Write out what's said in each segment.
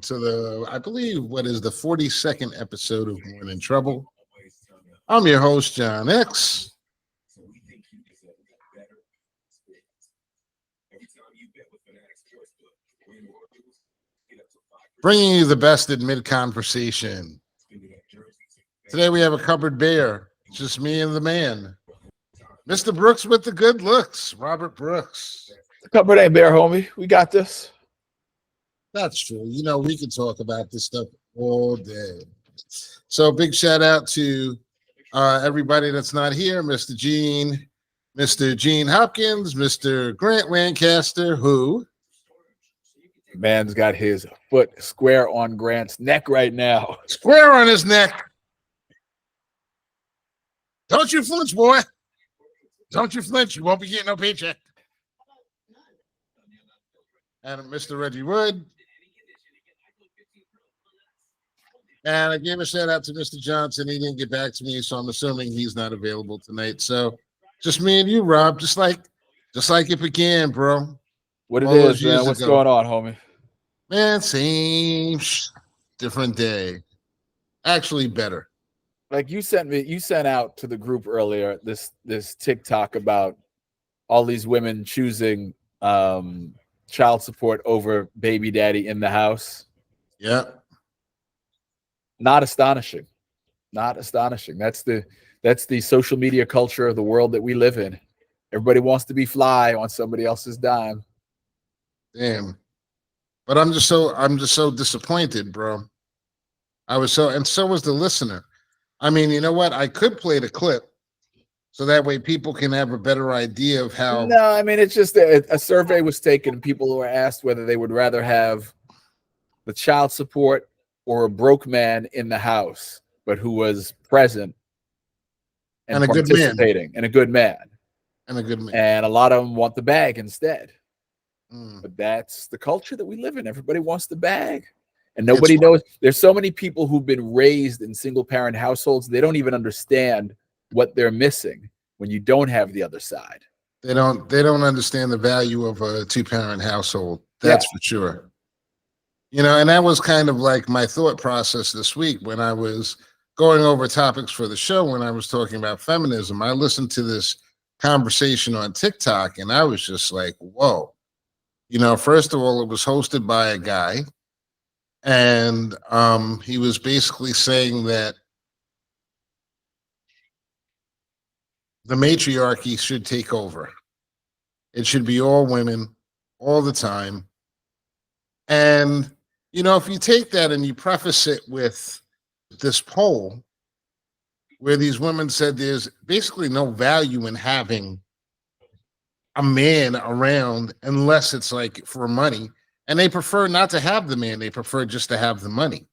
to I believe, what is the 42nd episode of Morning Trouble. I'm your host, John X. Bringing you the best in mid-conversation. Today we have a cupboard bare. It's just me and the man. Mr. Brooks with the good looks, Robert Brooks. The cupboard ain't bare, homie. We got this. That's true. You know, we can talk about this stuff all day. So big shout out to everybody that's not here. Mr. Gene Hopkins, Mr. Grant Lancaster, who? Man's got his foot square on Grant's neck right now. Square on his neck. Don't you flinch, boy. Don't you flinch. You won't be getting no paycheck. And Mr. Reggie Wood. And I gave a shout out to Mr. Johnson. He didn't get back to me, so I'm assuming he's not available tonight. So just me and you, Rob, just like it began, bro. What it is, man? What's going on, homie? Man, same different day. Actually better. Like you sent out to the group earlier this TikTok about all these women choosing child support over baby daddy in the house. Yeah. Not astonishing. Not astonishing. That's the social media culture of the world that we live in. Everybody wants to be fly on somebody else's dime. Damn. But I'm just so disappointed, bro. And so was the listener. I mean, you know what? I could play the clip so that way people can have a better idea of how. No, I mean, it's just a survey was taken and people were asked whether they would rather have the child support or a broke man in the house, but who was present and participating and a good man. And a lot of them want the bag instead. But that's the culture that we live in. Everybody wants the bag. And nobody knows. There's so many people who've been raised in single parent households. They don't even understand what they're missing when you don't have the other side. They don't understand the value of a 2-parent household. That's for sure. You know, and that was kind of like my thought process this week when I was going over topics for the show. When I was talking about feminism, I listened to this conversation on TikTok and I was just like, whoa. You know, first of all, it was hosted by a guy. And he was basically saying that the matriarchy should take over. It should be all women all the time. And, you know, if you take that and you preface it with this poll where these women said there's basically no value in having a man around unless it's like for money. And they prefer not to have the man. They prefer just to have the money.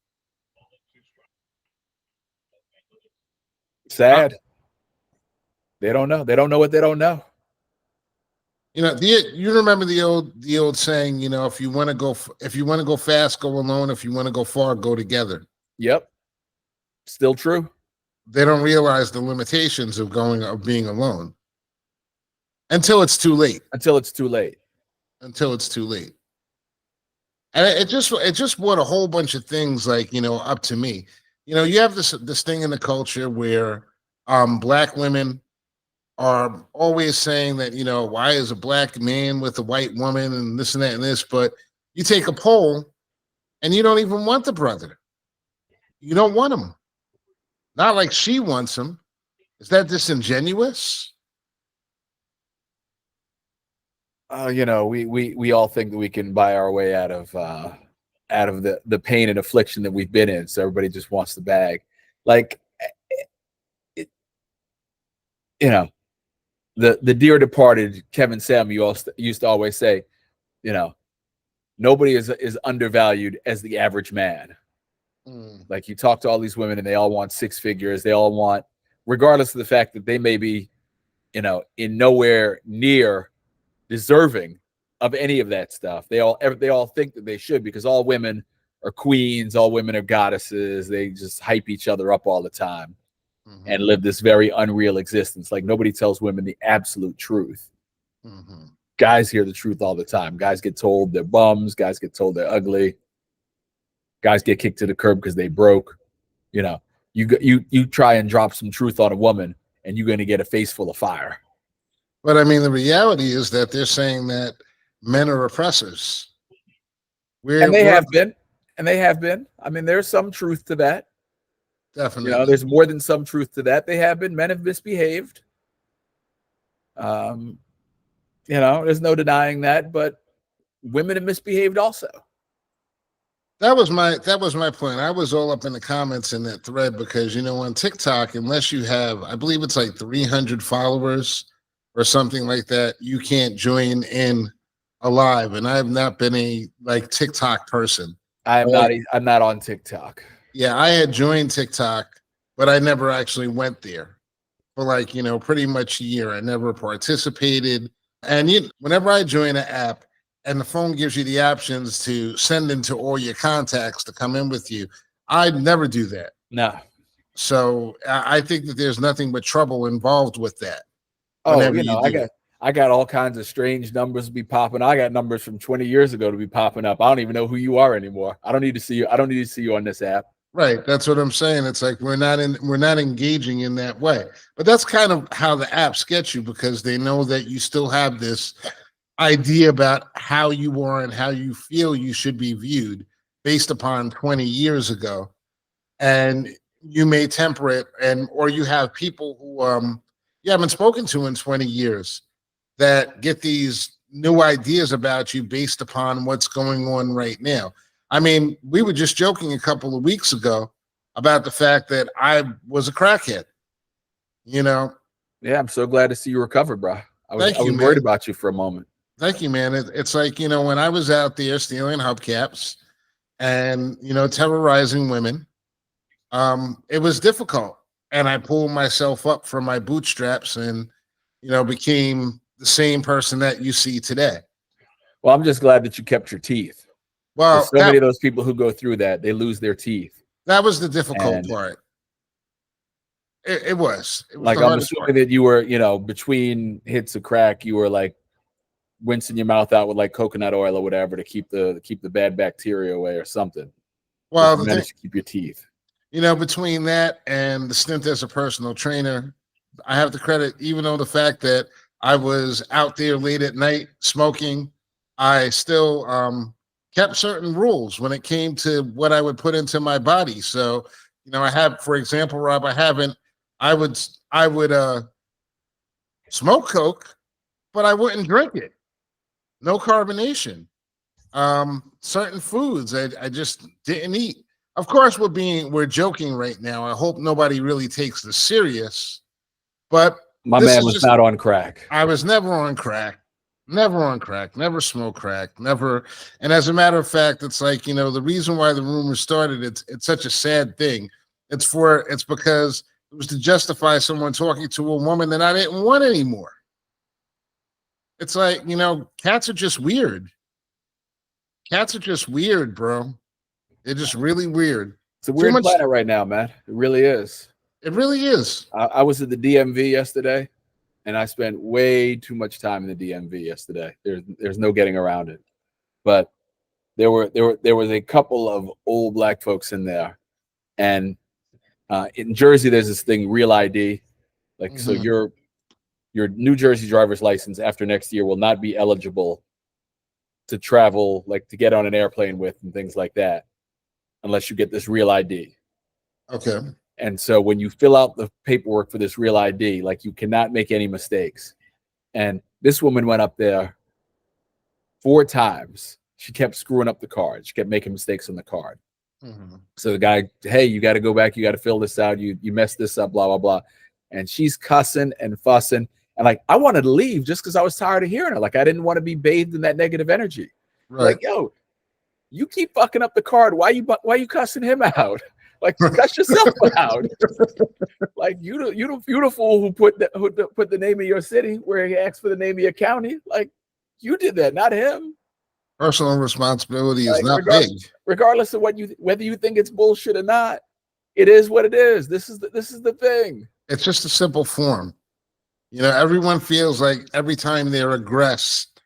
Sad. They don't know. They don't know what they don't know. You know, you remember the old saying, you know, if you want to go fast, go alone. If you want to go far, go together. Yep. Still true. They don't realize the limitations of being alone until it's too late. And it just brought a whole bunch of things like, you know, up to me. You know, you have this thing in the culture where black women are always saying that, you know, why is a black man with a white woman and this and that and this, but you take a poll and you don't even want the brother. You don't want him. Not like she wants him. Is that disingenuous? You know, we all think that we can buy our way out of the pain and affliction that we've been in. So everybody just wants the bag. Like, you know, the dear departed Kevin Samuel used to always say, you know, nobody is undervalued as the average man. Like you talk to all these women and they all want 6 figures. They all want, regardless of the fact that they may be, you know, in nowhere near deserving of any of that stuff. They all think that they should, because all women are queens, all women are goddesses. They just hype each other up all the time and live this very unreal existence. Like nobody tells women the absolute truth. Guys hear the truth all the time. Guys get told they're bums. Guys get told they're ugly. Guys get kicked to the curb because they broke. You know, you try and drop some truth on a woman, and you're going to get a face full of fire. But I mean, the reality is that they're saying that men are oppressors. And they have been. And they have been. I mean, there's some truth to that. Definitely. You know, there's more than some truth to that. They have been. Men have misbehaved. You know, there's no denying that, but women have misbehaved also. That was my point. I was all up in the comments in that thread because, you know, on TikTok, unless you have, I believe it's like 300 followers or something like that, you can't join in alive. And I have not been a like TikTok person. I'm not on TikTok. Yeah, I had joined TikTok, but I never actually went there for like, you know, pretty much a year. I never participated. And whenever I join an app and the phone gives you the options to send into all your contacts to come in with you, I'd never do that. No. So I think that there's nothing but trouble involved with that. Oh, you know, I got all kinds of strange numbers to be popping. I got numbers from 20 years ago to be popping up. I don't even know who you are anymore. I don't need to see you. I don't need to see you on this app. Right. That's what I'm saying. It's like we're not engaging in that way. But that's kind of how the apps get you, because they know that you still have this idea about how you are and how you feel you should be viewed based upon 20 years ago. And you may temper it, or you have people who you haven't spoken to in 20 years that get these new ideas about you based upon what's going on right now. I mean, we were just joking a couple of weeks ago about the fact that I was a crackhead, you know? Yeah, I'm so glad to see you recovered, bro. I was worried about you for a moment. Thank you, man. It's like, you know, when I was out there stealing hubcaps and, you know, terrorizing women, it was difficult. And I pulled myself up from my bootstraps and, you know, became the same person that you see today. Well, I'm just glad that you kept your teeth. Well, so many of those people who go through that, they lose their teeth. That was the difficult part. It was like, I'm assuming that you were, you know, between hits of crack, you were like rinsing your mouth out with like coconut oil or whatever to keep the bad bacteria away or something. Well, you managed to keep your teeth. You know, between that and the stint as a personal trainer, I have to credit, even though the fact that I was out there late at night smoking, I still kept certain rules when it came to what I would put into my body. So, you know, I have, for example, Rob, I would smoke Coke, but I wouldn't drink it. No carbonation. Certain foods I just didn't eat. Of course, we're joking right now. I hope nobody really takes this serious, but my man was not on crack. I was never on crack. Never smoked crack, never. And as a matter of fact, it's like, you know, the reason why the rumor started, it's such a sad thing. It's because it was to justify someone talking to a woman that I didn't want anymore. It's like, you know, cats are just weird. Cats are just weird, bro. They're just really weird. It's a weird planet right now, man. It really is. It really is. I was at the DMV yesterday, and I spent way too much time in the DMV yesterday. There's no getting around it. But there was a couple of old black folks in there, and in Jersey there's this thing, Real ID. Like, so your New Jersey driver's license after next year will not be eligible to travel, like to get on an airplane with and things like that, unless you get this Real ID. Okay. And so when you fill out the paperwork for this Real ID, like, you cannot make any mistakes. And this woman went up there 4 times. She kept screwing up the card. She kept making mistakes on the card. So the guy, hey, you got to go back. You got to fill this out. You messed this up, blah, blah, blah. And she's cussing and fussing. And like, I wanted to leave just because I was tired of hearing her. Like, I didn't want to be bathed in that negative energy. Right. Like, yo, you keep fucking up the card. Why you cussing him out? Like, cuss yourself out. Like, you the fool who put the name of your city where he asked for the name of your county. Like, you did that, not him. Personal responsibility is not big. Regardless of whether you think it's bullshit or not, it is what it is. This is the thing. It's just a simple form. You know, everyone feels like every time they're aggressed,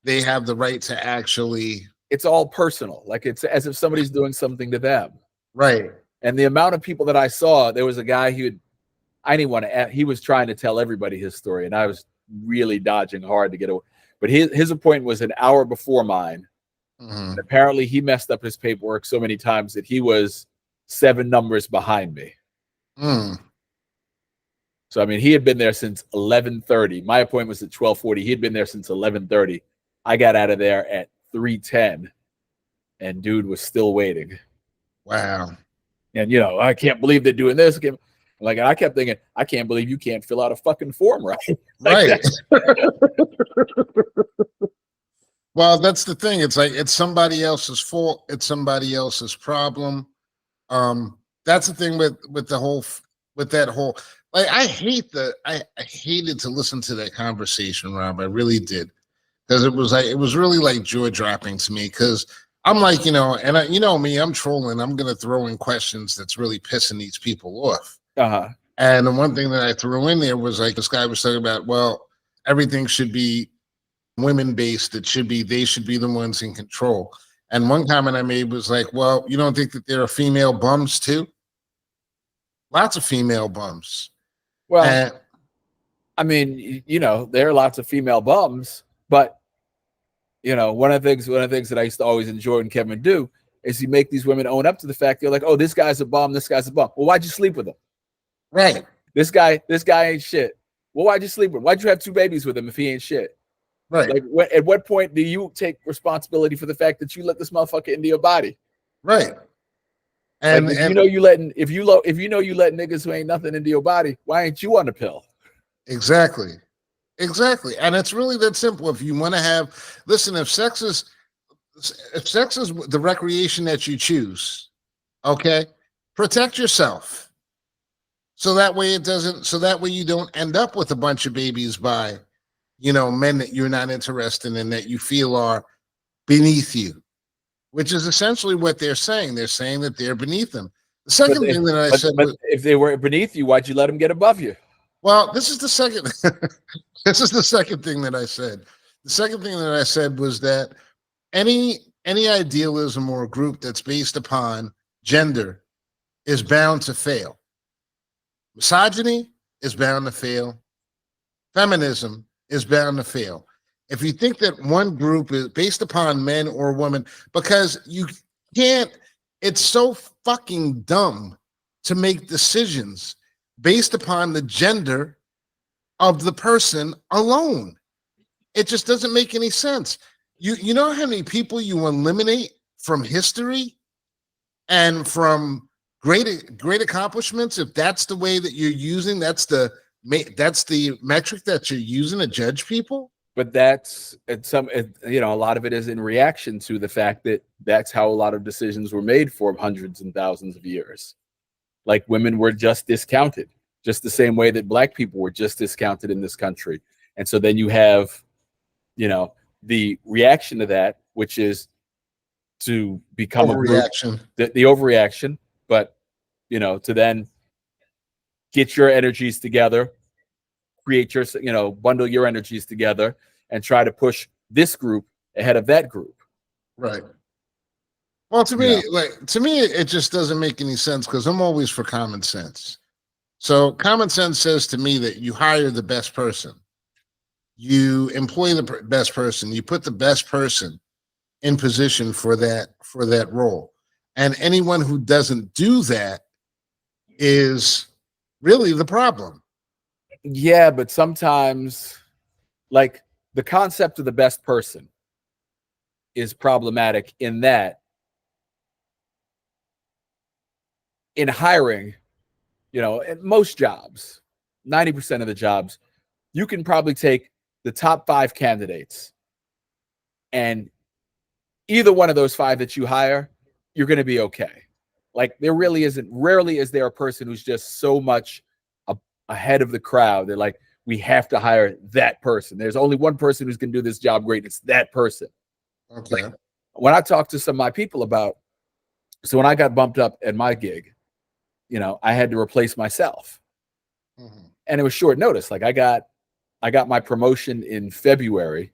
they have the right to actually it's all personal. Like it's as if somebody's doing something to them. Right. And the amount of people that I saw, there was a guy I didn't want to, he was trying to tell everybody his story, and I was really dodging hard to get away. But his appointment was an hour before mine. Mm-hmm. And apparently he messed up his paperwork so many times that he was 7 numbers behind me. Mm. So, I mean, he had been there since 11:30. My appointment was at 12:40. He had been there since 11:30. I got out of there at 3:10, and dude was still waiting. Wow. And, you know, I can't believe they're doing this. Like, I kept thinking, I can't believe you can't fill out a fucking form right. Right. Well, that's the thing. It's like it's somebody else's fault. It's somebody else's problem. That's the thing with that whole. Like, I hated to listen to that conversation, Rob. I really did, because it was really like jaw dropping to me. Because I'm like, and you know me, I'm trolling. I'm gonna throw in questions that's really pissing these people off. Uh-huh. And the one thing that I threw in there was like this guy was talking about, well, everything should be women based. They should be the ones in control. And one comment I made was like, well, you don't think that there are female bums too? Lots of female bums. Well, I mean, there are lots of female bums, but one of the things that I used to always enjoy when Kevin do is he make these women own up to the fact they're like, oh, this guy's a bum, this guy's a bum. Well, why'd you sleep with him? Right. This guy ain't shit. Well, why'd you sleep with him? Why'd you have 2 babies with him if he ain't shit? Right. Like, at what point do you take responsibility for the fact that you let this motherfucker into your body? Right. And like, if you letting niggas who ain't nothing into your body, why ain't you on the pill? Exactly. And it's really that simple. If you want to listen, if sex is the recreation that you choose, okay, protect yourself. So that way you don't end up with a bunch of babies by, men that you're not interested in, that you feel are beneath you, which is essentially what they're saying. They're saying that they're beneath them. The second thing that I said was, if they were beneath you, why'd you let them get above you? Well, this is the second thing that I said. The second thing that I said was that any idealism or a group that's based upon gender is bound to fail. Misogyny is bound to fail. Feminism is bound to fail. If you think that one group is based upon men or women, because you can't, it's so fucking dumb to make decisions based upon the gender of the person alone. It just doesn't make any sense. You know how many people you eliminate from history and from great accomplishments if that's the way that you're using, that's the metric that you're using to judge people? But a lot of it is in reaction to the fact that that's how a lot of decisions were made for hundreds and thousands of years. Like, women were just discounted, just the same way that Black people were just discounted in this country. And so then you have, the reaction to that, which is to become overreaction. The overreaction, but, to then get your energies together, create your, bundle your energies together and try to push this group ahead of that group. Right. Well, to me, it just doesn't make any sense, because I'm always for common sense. So common sense says to me that you hire the best person, you employ the best person, you put the best person in position for that role. And anyone who doesn't do that is really the problem. Yeah, but sometimes, like, the concept of the best person is problematic in that in hiring, at most jobs, 90% of the jobs, you can probably take the top 5 candidates, and either one of those 5 that you hire, you're going to be okay. Like, rarely is there a person who's just so much ahead of the crowd. They're like, we have to hire that person. There's only one person who's going to do this job great. It's that person. Okay. Like, when I talk to some of my people so when I got bumped up at my gig, I had to replace myself. Mm-hmm. And it was short notice. Like, I got my promotion in February,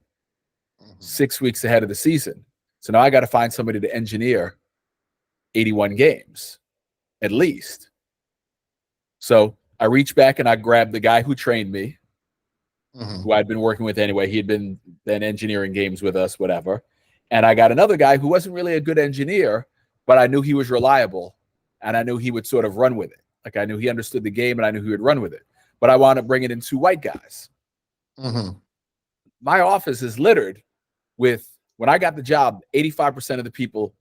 6 weeks ahead of the season. So now I got to find somebody to engineer 81 games at least. So I reached back and I grabbed the guy who trained me, who I'd been working with anyway. He had been then engineering games with us, whatever. And I got another guy who wasn't really a good engineer, but I knew he was reliable and I knew he would sort of run with it. Like I knew he understood the game and I knew he would run with it. But I wound up bringing in 2 white guys. My office is littered with, when I got the job, 85% of the people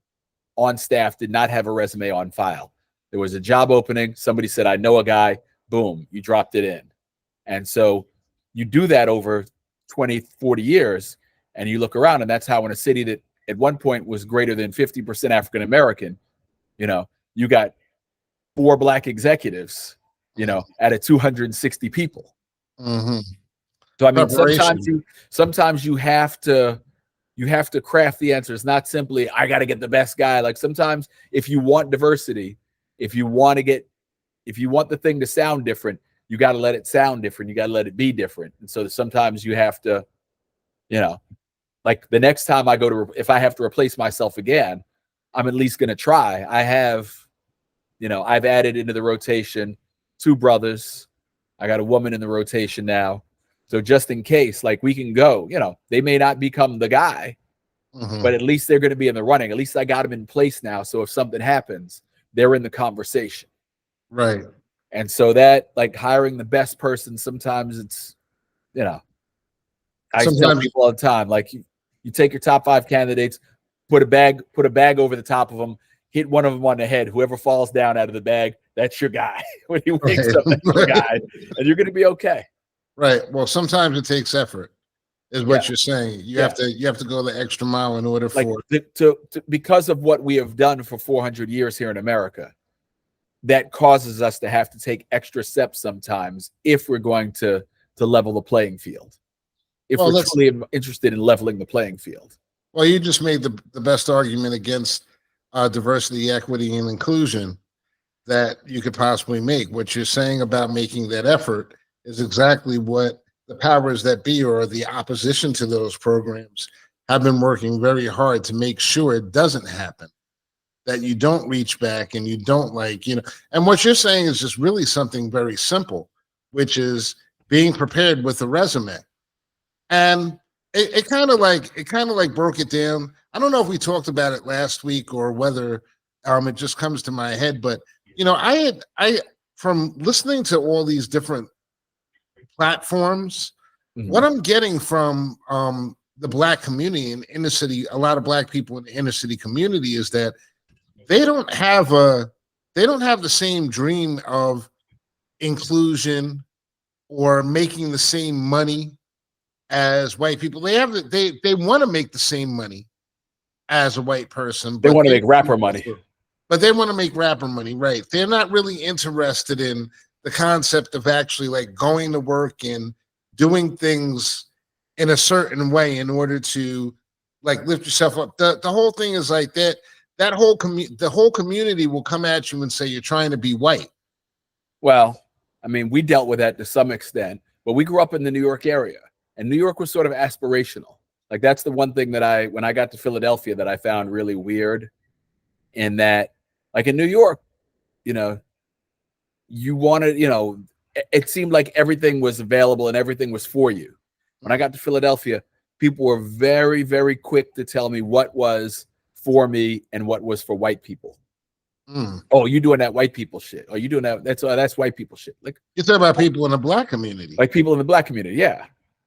on staff did not have a resume on file. There was a job opening. Somebody said, I know a guy. Boom, you dropped it in. And so you do that over 20, 40 years, and you look around, and that's how in a city that at one point was greater than 50% African-American, you know, you got 4 black executives, you know, out of 260 people. So I mean, sometimes you have to craft the answers, not simply I got to get the best guy. Like sometimes if you want diversity, if you want the thing to sound different, you got to let it sound different. You got to let it be different. And so sometimes you have to, you know, like the next time I go to, if I have to replace myself again, I'm at least going to try. I have, you know, I've added into the rotation 2 brothers. I got a woman in the rotation now. So just in case, like we can go, you know, they may not become the guy, but at least they're going to be in the running. At least I got them in place now. So if something happens, they're in the conversation. Right. And so that, like hiring the best person, sometimes it's, you know, I tell people all the time, like you take your top 5 candidates, put a bag over the top of them, hit one of them on the head. Whoever falls down out of the bag, that's your guy. When he wakes up, that's your guy, and you're going to be okay. Right. Well, sometimes it takes effort, is what you're saying. You have to go the extra mile in order for because of what we have done for 400 years here in America. That causes us to have to take extra steps sometimes if we're going to level the playing field. If we're truly interested in leveling the playing field. Well, you just made the best argument against diversity, equity, and inclusion that you could possibly make. What you're saying about making that effort is exactly what the powers that be, or the opposition to those programs, have been working very hard to make sure it doesn't happen, that you don't reach back and you don't, like, you know, and what you're saying is just really something very simple, which is being prepared with a resume. And it kind of like broke it down. I don't know if we talked about it last week or whether it just comes to my head, but you know, I from listening to all these different platforms, what I'm getting from the Black community in inner city, a lot of Black people in the inner city community, is that they don't have the same dream of inclusion or making the same money as white people. They want to make the same money as a white person. They want to make rapper money. But they want to make rapper money, right? They're not really interested in the concept of actually like going to work and doing things in a certain way in order to like lift yourself up. The whole thing is like that. The whole community will come at you and say you're trying to be white. Well, I mean, we dealt with that to some extent, but we grew up in the New York area, and New York was sort of aspirational. Like that's the one thing that when I got to Philadelphia, that I found really weird, in that, like in New York, you know, you wanted, you know, it seemed like everything was available and everything was for you. When I got to Philadelphia, people were very, very quick to tell me what was for me and what was for white people. Oh, you doing that white people shit? Oh, you doing that? That's white people shit. Like you're talking about people in the Black community, like people in the Black community, yeah.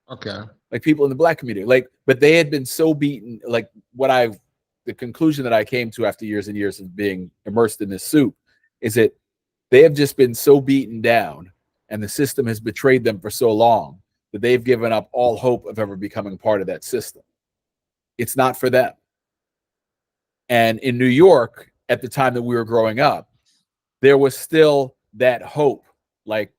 Okay. Like people in the Black community, like, but they had been so beaten. Like the conclusion that I came to after years and years of being immersed in this soup is that they have just been so beaten down, and the system has betrayed them for so long that they've given up all hope of ever becoming part of that system. It's not for them. And in New York, at the time that we were growing up, there was still that hope. Like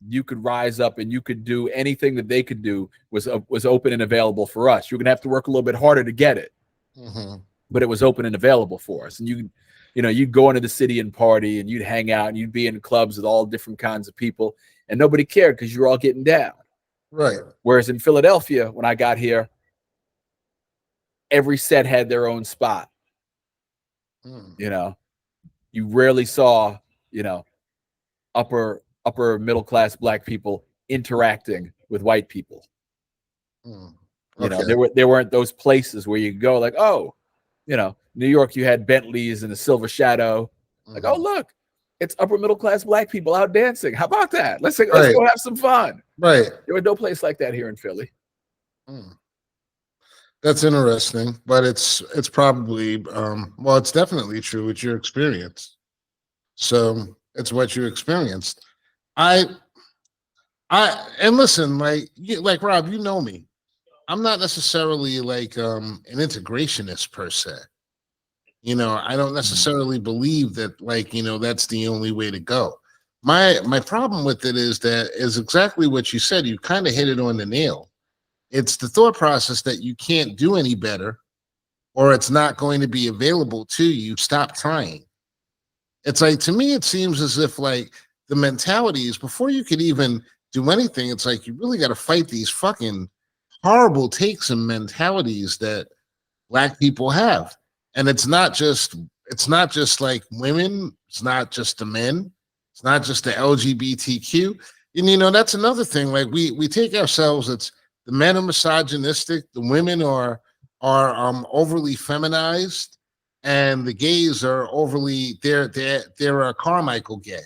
you could rise up and you could do anything that they could do was open and available for us. You're going to have to work a little bit harder to get it, but it was open and available for us. And you'd go into the city and party, and you'd hang out, and you'd be in clubs with all different kinds of people, and nobody cared because you're all getting down. Right. Whereas in Philadelphia, when I got here, every set had their own spot. Mm, You know, you rarely saw, upper middle class Black people interacting with white people. mm. You know, Okay. there weren't those places where you could go like, oh, New York, you had Bentleys and the Silver Shadow. Like, oh, Mhm. look, it's upper middle class Black people out dancing. How about that? Let's go Right. have some fun. Right. There was no place like that here in Philly. Mm. That's interesting, but it's probably well, it's definitely true. It's your experience, so it's what you experienced. I and listen, like Rob, you know me. I'm not necessarily like an integrationist per se. I don't necessarily believe that that's the only way to go. My problem with it is exactly what you said. You kind of hit it on the nail. It's the thought process that you can't do any better or it's not going to be available to you. Stop trying. It's like, to me, it seems as if like the mentality is before you could even do anything, it's like you really got to fight these fucking horrible takes and mentalities that Black people have. And it's not just like women, it's not just the men, it's not just the LGBTQ. And that's another thing. Like we take ourselves, it's the men are misogynistic, the women are overly feminized, and the gays are overly they're a Carmichael gay,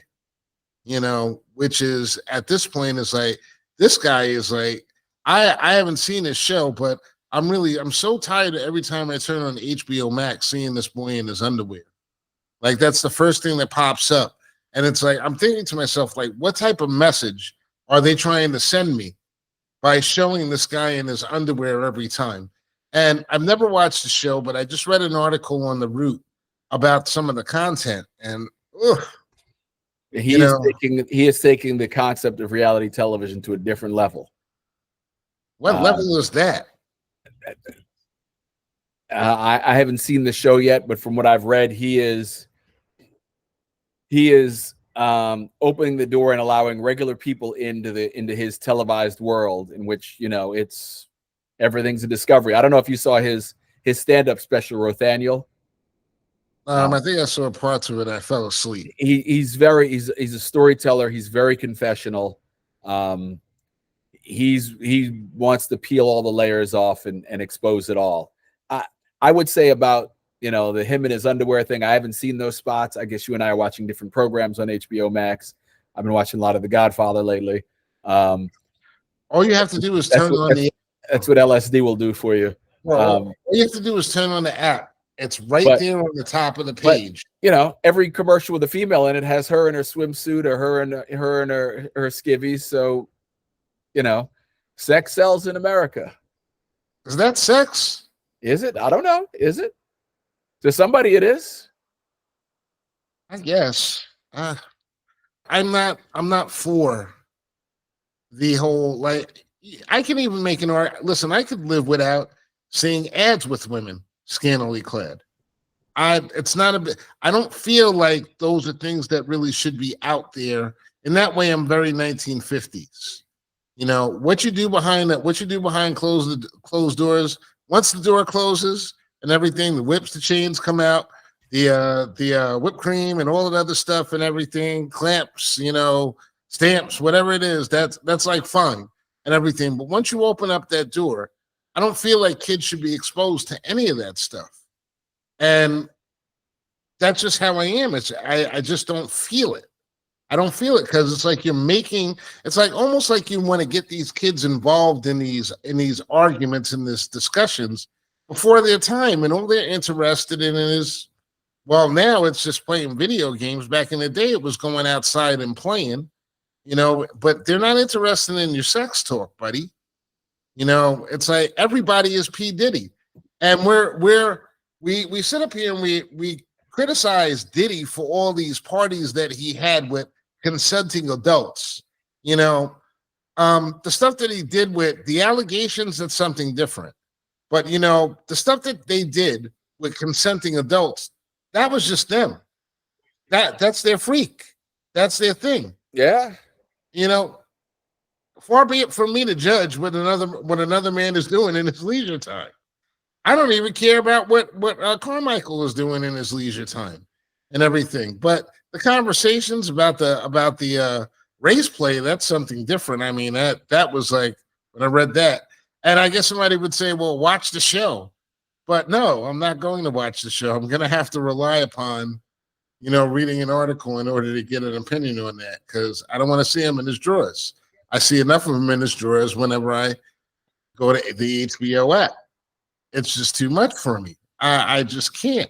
which is at this point is like this guy is like I haven't seen his show, but I'm so tired of every time I turn on HBO Max seeing this boy in his underwear. Like that's the first thing that pops up. And it's like I'm thinking to myself, like, what type of message are they trying to send me by showing this guy in his underwear every time? And I've never watched the show, but I just read an article on The Root about some of the content. And ugh, He is taking the concept of reality television to a different level. what level is that? I haven't seen the show yet, but from what I've read, he is opening the door and allowing regular people into his televised world, in which it's everything's a discovery. I don't know if you saw his stand-up special, Rothaniel. I think I saw parts of it. I fell asleep. He's a storyteller. He's very confessional. He wants to peel all the layers off and expose it all. I would say about the him in his underwear thing. I haven't seen those spots. I guess you and I are watching different programs on HBO Max. I've been watching a lot of The Godfather lately. All you have to do is turn on the. That's what LSD will do for you. All you have to do is turn on the app. It's right there on the top of the page. But, every commercial with a female in it has her in her swimsuit or her in her skivvies. So, sex sells in America. Is that sex? Is it? I don't know. Is it? To somebody, it is. I guess. I'm not for the whole like. I can even make an argument. Listen, I could live without seeing ads with women scantily clad. It's not a bit. I don't feel like those are things that really should be out there. In that way, I'm very 1950s. What you do behind that, what you do behind closed doors. Once the door closes and everything, the whips, the chains come out, the whipped cream and all of that other stuff and everything, clamps, stamps, whatever it is. That's like fun and everything. But once you open up that door, I don't feel like kids should be exposed to any of that stuff. And that's just how I am. I just don't feel it. I don't feel it because it's like it's like almost like you want to get these kids involved in these arguments, in these discussions before their time. And all they're interested in is, well, now it's just playing video games. Back in the day, it was going outside and playing, but they're not interested in your sex talk, buddy. It's like everybody is P. Diddy. And we sit up here and we criticize Diddy for all these parties that he had with consenting adults. The stuff that he did with the allegations, that's something different. But the stuff that they did with consenting adults, that was just them. That's their freak. That's their thing. Yeah. Far be it from me to judge what another man is doing in his leisure time. I don't even care about what Carmichael is doing in his leisure time and everything. But the conversations about the race play, that's something different. I mean, that was like when I read that, and I guess somebody would say, "Well, watch the show." But no, I'm not going to watch the show. I'm going to have to rely upon, reading an article in order to get an opinion on that, because I don't want to see him in his drawers. I see enough of him in his drawers whenever I go to the HBO app. It's just too much for me. I just can't.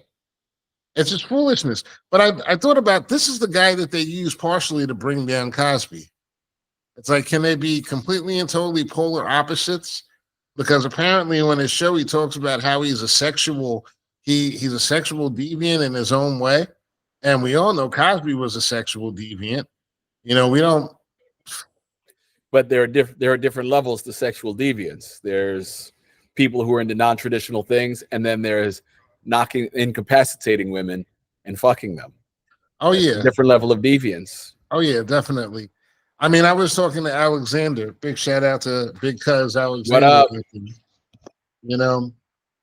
It's just foolishness. But I thought about, this is the guy that they use partially to bring down Cosby. It's like, can they be completely and totally polar opposites? Because apparently on his show he talks about how he's a sexual he's a sexual deviant in his own way, and we all know Cosby was a sexual deviant. We don't. But there are different levels to sexual deviance. There's people who are into non-traditional things, and then there's incapacitating women and fucking them. Oh, That's yeah, a different level of deviance. Oh yeah, definitely. I mean, I was talking to Alexander. Big shout out to Big Cuz Alexander. What up? You know,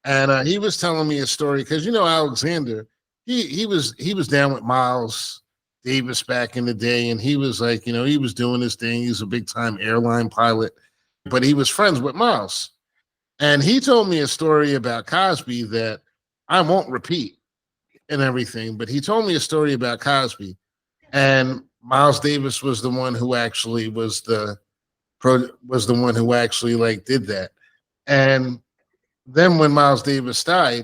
and he was telling me a story because Alexander, he was down with Miles Davis back in the day, and he was like, he was doing his thing. He's a big time airline pilot, but he was friends with Miles, and he told me a story about Cosby that I won't repeat and everything. But he told me a story about Cosby, and Miles Davis was the one who actually like did that. And then when Miles Davis died,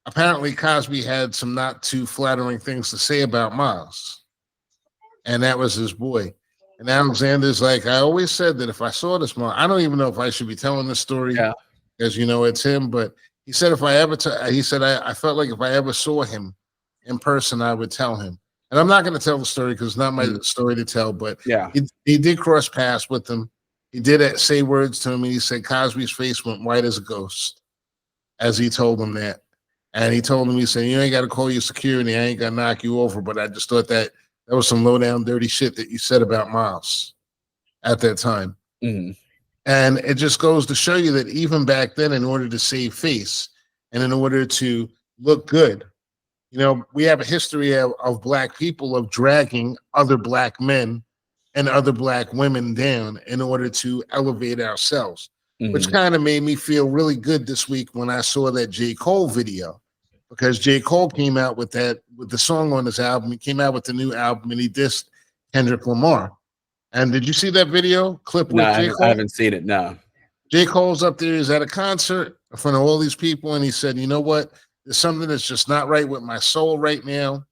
apparently Cosby had some not too flattering things to say about Miles. And that was his boy. And Alexander's like, I always said that if I saw this man, I don't even know if I should be telling this story, because it's him. But he said if I ever I felt like if I ever saw him in person, I would tell him. And I'm not going to tell the story because it's not my story to tell, but he did cross paths with him. He did say words to him, and he said Cosby's face went white as a ghost as he told him that. And he told him, he said, you ain't got to call your security. I ain't got to knock you over. But I just thought that was some low down dirty shit that you said about Miles at that time. Mm-hmm. And it just goes to show you that even back then, in order to save face and in order to look good, we have a history of Black people of dragging other Black men and other Black women down in order to elevate ourselves, which kind of made me feel really good this week when I saw that J. Cole video, because J. Cole came out with the song on his album. He came out with the new album and he dissed Kendrick Lamar. And did you see that video clip with J. Cole? I haven't seen it, no. J. Cole's up there, he's at a concert in front of all these people, and he said, you know what? There's something that's just not right with my soul right now.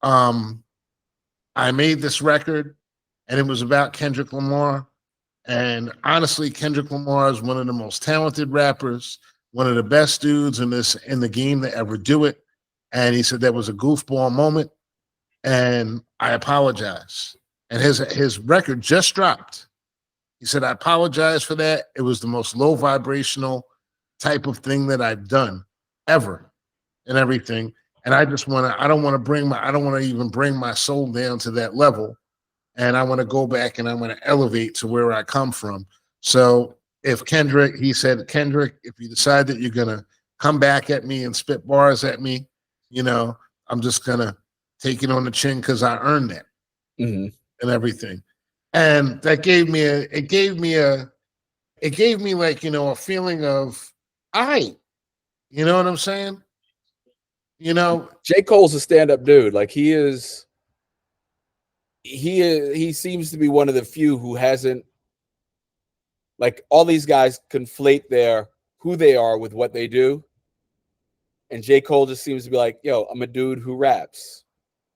I made this record, and it was about Kendrick Lamar. And honestly, Kendrick Lamar is one of the most talented rappers, one of the best dudes in the game to ever do it. And he said that was a goofball moment, and I apologize. And his record just dropped. He said, I apologize for that. It was the most low vibrational type of thing that I've done ever. And everything, and I don't want to even bring my soul down to that level, and I want to go back and I want to elevate to where I come from. So he said, Kendrick, if you decide that you're gonna come back at me and spit bars at me, I'm just gonna take it on the chin because I earned that and everything. And that gave me a feeling of, you know what I'm saying? J. Cole's a stand-up dude. Like he seems to be one of the few who hasn't, like, all these guys conflate who they are with what they do. And J. Cole just seems to be like, yo, I'm a dude who raps.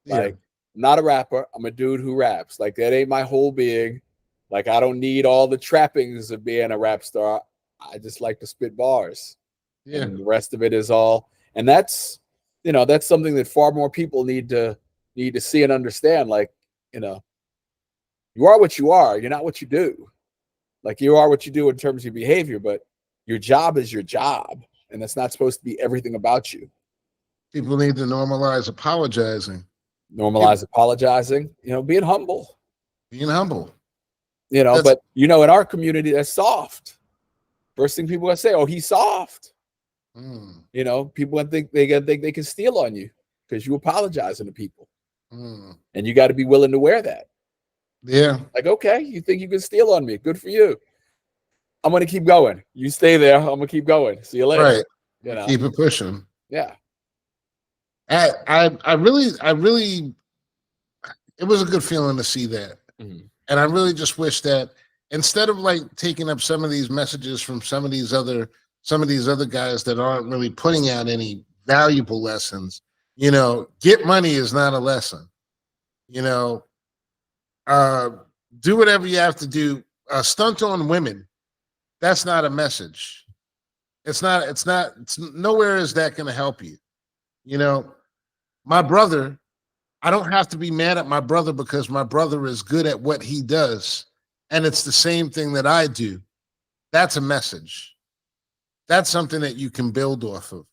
Like, not a rapper. I'm a dude who raps. Like, that ain't my whole being. Like, I don't need all the trappings of being a rap star. I just like to spit bars. Yeah. And the rest of it is all. And that's something that far more people need to see and understand. Like, you are what you are. You're not what you do. Like, you are what you do in terms of your behavior, but your job is your job. And that's not supposed to be everything about you. People need to normalize apologizing. Apologizing, being humble. But in our community, that's soft. First thing people are gonna say, oh, he's soft. You know, people think they can steal on you because you apologizing to people, and you got to be willing to wear that. Yeah. Like, okay, you think you can steal on me? Good for you. I'm gonna keep going. You stay there. I'm gonna keep going. See you later. Right. You know? Keep it pushing. Yeah. I really, it was a good feeling to see that. And I really just wish that instead of like taking up some of these messages from some of these other guys that aren't really putting out any valuable lessons, you know, get money is not a lesson. You know, do whatever you have to do. Stunt on women. That's not a message. It's nowhere is that going to help you. You know, my brother, I don't have to be mad at my brother because my brother is good at what he does. And it's the same thing that I do. That's a message. That's something that you can build off of.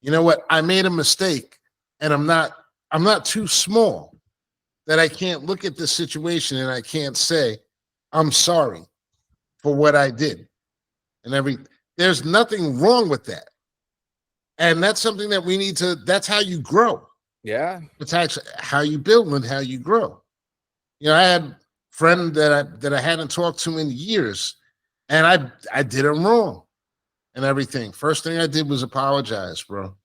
You know what? I made a mistake and I'm not too small that I can't look at this situation and I can't say, I'm sorry for what I did. There's nothing wrong with that. And that's something that we need to, that's how you grow. Yeah. It's actually how you build and how you grow. You know, I had a friend that I hadn't talked to in years, and I did him wrong and everything. First thing I did was apologize, bro.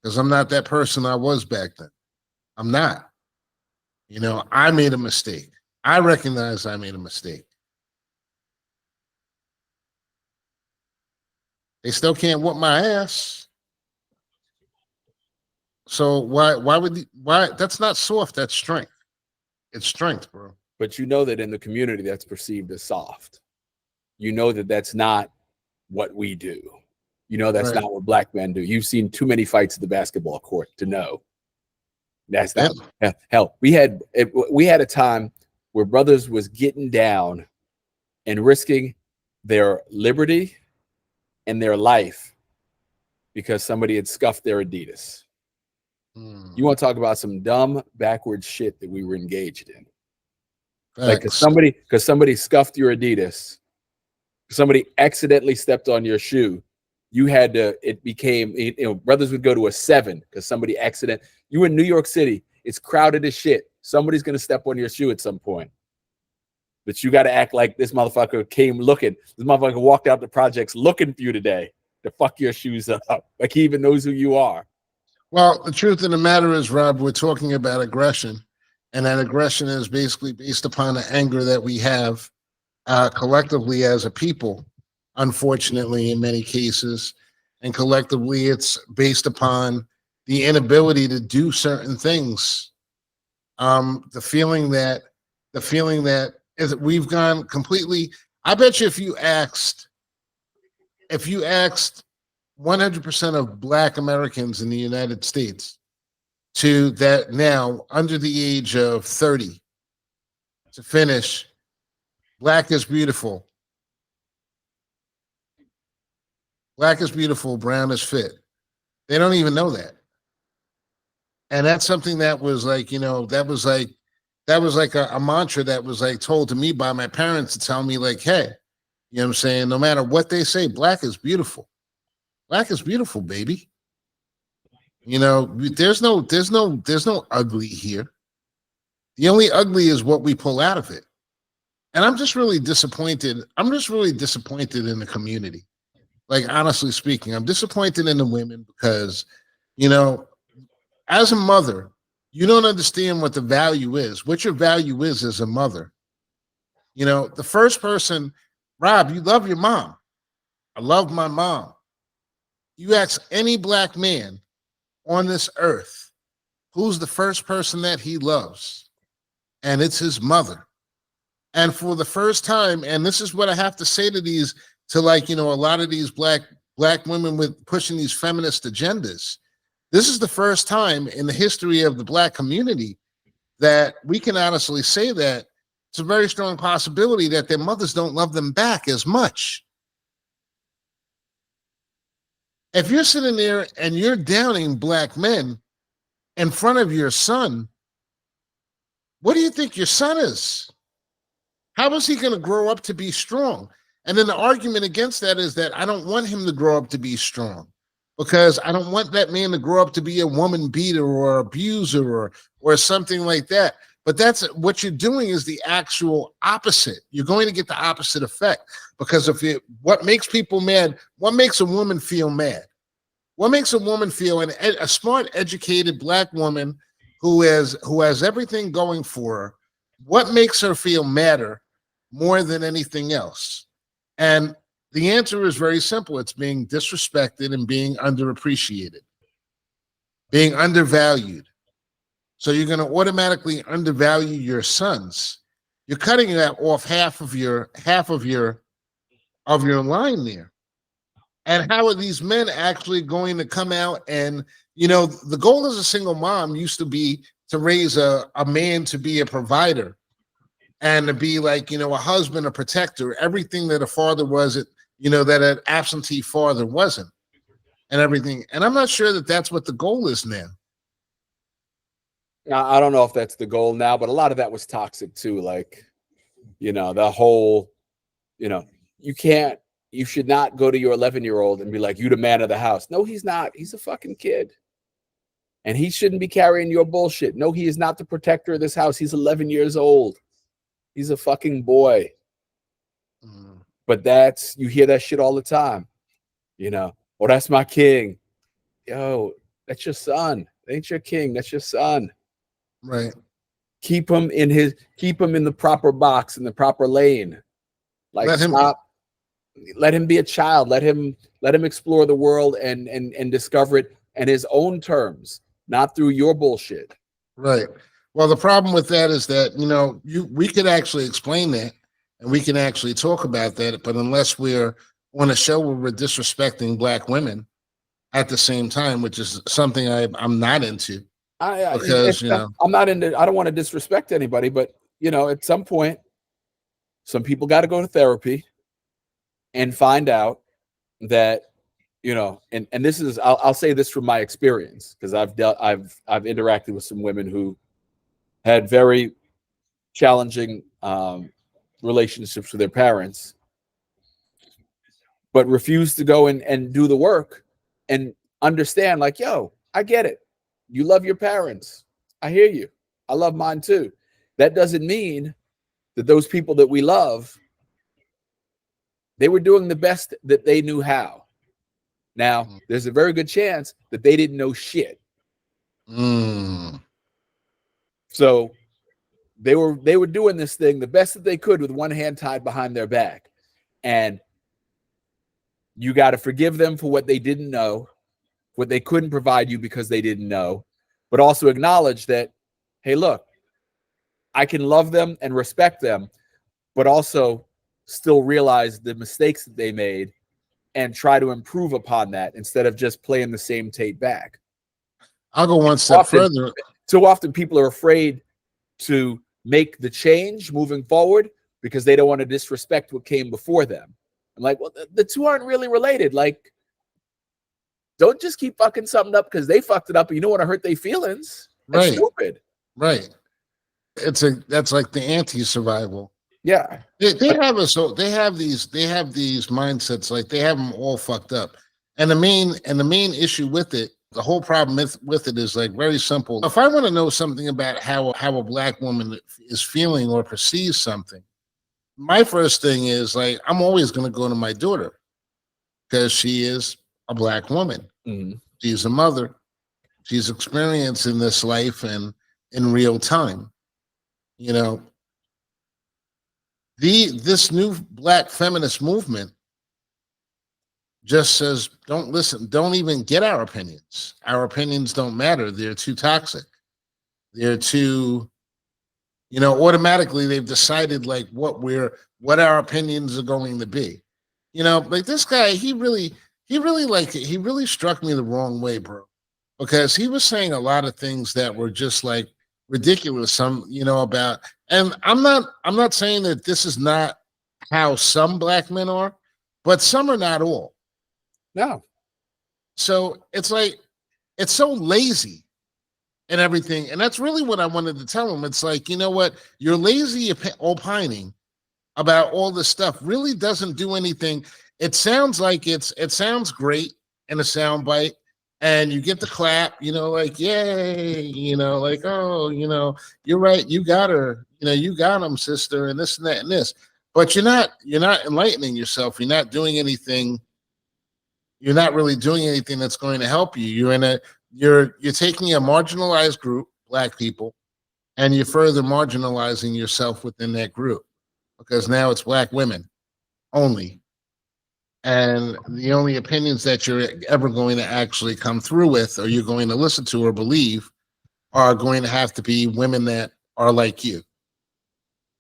Because I'm not that person I was back then. I'm not. You know, I made a mistake. I recognize I made a mistake. They still can't whoop my ass. So why that's not soft, that's strength. It's strength, bro. But you know that in the community that's perceived as soft. You know that that's not what we do. You know that's not what black men do. You've seen too many fights at the basketball court to know. That's not hell. We had a time where brothers was getting down and risking their liberty and their life because somebody had scuffed their Adidas. You want to talk about some dumb, backwards shit that we were engaged in? Like because somebody scuffed your Adidas, somebody accidentally stepped on your shoe. You had to. It became, you know, brothers would go to a 7 because somebody accident. You in New York City, it's crowded as shit. Somebody's gonna step on your shoe at some point. But you got to act like this motherfucker came looking. This motherfucker walked out the projects looking for you today to fuck your shoes up. Like he even knows who you are. Well, the truth of the matter is, Rob, we're talking about aggression, and that aggression is basically based upon the anger that we have collectively as a people, unfortunately, in many cases. And collectively, it's based upon the inability to do certain things. The feeling that is that we've gone completely. I bet you if you asked 100% of Black Americans in the United States to that now under the age of 30 to finish Black is beautiful. Black is beautiful, brown is fit. They don't even know that. And that's something that was like, you know, that was like a mantra that was like told to me by my parents to tell me like, hey, you know what I'm saying? No matter what they say, Black is beautiful. Black is beautiful, baby. You know, there's no ugly here. The only ugly is what we pull out of it. And I'm just really disappointed. I'm just really disappointed in the community. Like, honestly speaking, I'm disappointed in the women because, you know, as a mother, you don't understand what the value is, what your value is as a mother. You know, the first person, Rob, you love your mom. I love my mom. You ask any Black man on this earth, who's the first person that he loves? And it's his mother. And for the first time, and this is what I have to say to like, you know, a lot of these black women with pushing these feminist agendas. This is the first time in the history of the Black community that we can honestly say that it's a very strong possibility that their mothers don't love them back as much. If you're sitting there and you're downing Black men in front of your son, what do you think your son is? How is he going to grow up to be strong? And then the argument against that is that I don't want him to grow up to be strong. because I don't want that man to grow up to be a woman beater or abuser or something like that. But that's what you're doing is the actual opposite. You're going to get the opposite effect because what makes people mad, what makes a woman feel mad? What makes a woman feel, and a smart, educated black woman who has everything going for her, what makes her feel madder more than anything else? And the answer is very simple. It's being disrespected and being underappreciated, being undervalued. So you're going to automatically undervalue your sons. You're cutting that off half of your line there. And how are these men actually going to come out and, the goal as a single mom used to be to raise a man to be a provider and to be like, a husband, a protector, everything that a father wasn't, that an absentee father wasn't, and everything. And I'm not sure that that's what the goal is now. I don't know if that's the goal now, but a lot of that was toxic too. Like, the whole, you should not go to your 11-year-old and be like, you the man of the house. No, he's not. He's a fucking kid. And he shouldn't be carrying your bullshit. No, he is not the protector of this house. He's 11 years old. He's a fucking boy. But you hear that shit all the time. Oh, that's my king. Yo, that's your son. That ain't your king. That's your son. Right. Keep him in the proper box, in the proper lane. Like, let him be a child. Let him explore the world and discover it in his own terms, not through your bullshit. Right. Well, the problem with that is that, we could actually explain that and we can actually talk about that, but unless we're on a show where we're disrespecting black women at the same time, which is something I'm not into. Because I'm not into. I don't want to disrespect anybody, but at some point, some people got to go to therapy and find out that and this is I'll say this from my experience, because I've interacted with some women who had very challenging relationships with their parents, but refused to go and do the work and understand, like, yo, I get it. You love your parents. I hear you. I love mine too. That doesn't mean that those people that we love, they were doing the best that they knew how. Now, there's a very good chance that they didn't know shit. So they were doing this thing the best that they could with one hand tied behind their back. And you got to forgive them for what they didn't know, what they couldn't provide you because they didn't know, but also acknowledge that, hey, look, I can love them and respect them, but also still realize the mistakes that they made and try to improve upon that instead of just playing the same tape back. I'll go one step further. So often people are afraid to make the change moving forward because they don't want to disrespect what came before them. I'm like, well, the two aren't really related. Like, don't just keep fucking something up because they fucked it up and you don't want to hurt their feelings. That's stupid. Right. That's like the anti-survival. Yeah. They have these mindsets, like they have them all fucked up. And the main issue with it, the whole problem with it is like very simple. If I want to know something about how a black woman is feeling or perceives something, my first thing is, like, I'm always going to go to my daughter because she is a black woman. Mm-hmm. She's a mother. She's experiencing this life and in real time. This new black feminist movement just says, don't listen, don't even get our opinions. Our opinions don't matter. They're too toxic. They're too, automatically they've decided like what our opinions are going to be. Like this guy, he really struck me the wrong way, bro. Because he was saying a lot of things that were just like ridiculous. About, and I'm not saying that this is not how some black men are, but some are not all. No. So it's like, it's so lazy and everything. And that's really what I wanted to tell him. It's like, you know what? You're lazy opining about all this stuff really doesn't do anything. It sounds like it sounds great in a soundbite, and you get the clap, like, yay, like, oh, you're right, you got her, you got him, sister, and this and that and this. But you're not enlightening yourself. You're not really doing anything that's going to help you. You're taking a marginalized group, Black people, and you're further marginalizing yourself within that group, because now it's Black women only. And the only opinions that you're ever going to actually come through with, or you're going to listen to or believe, are going to have to be women that are like you.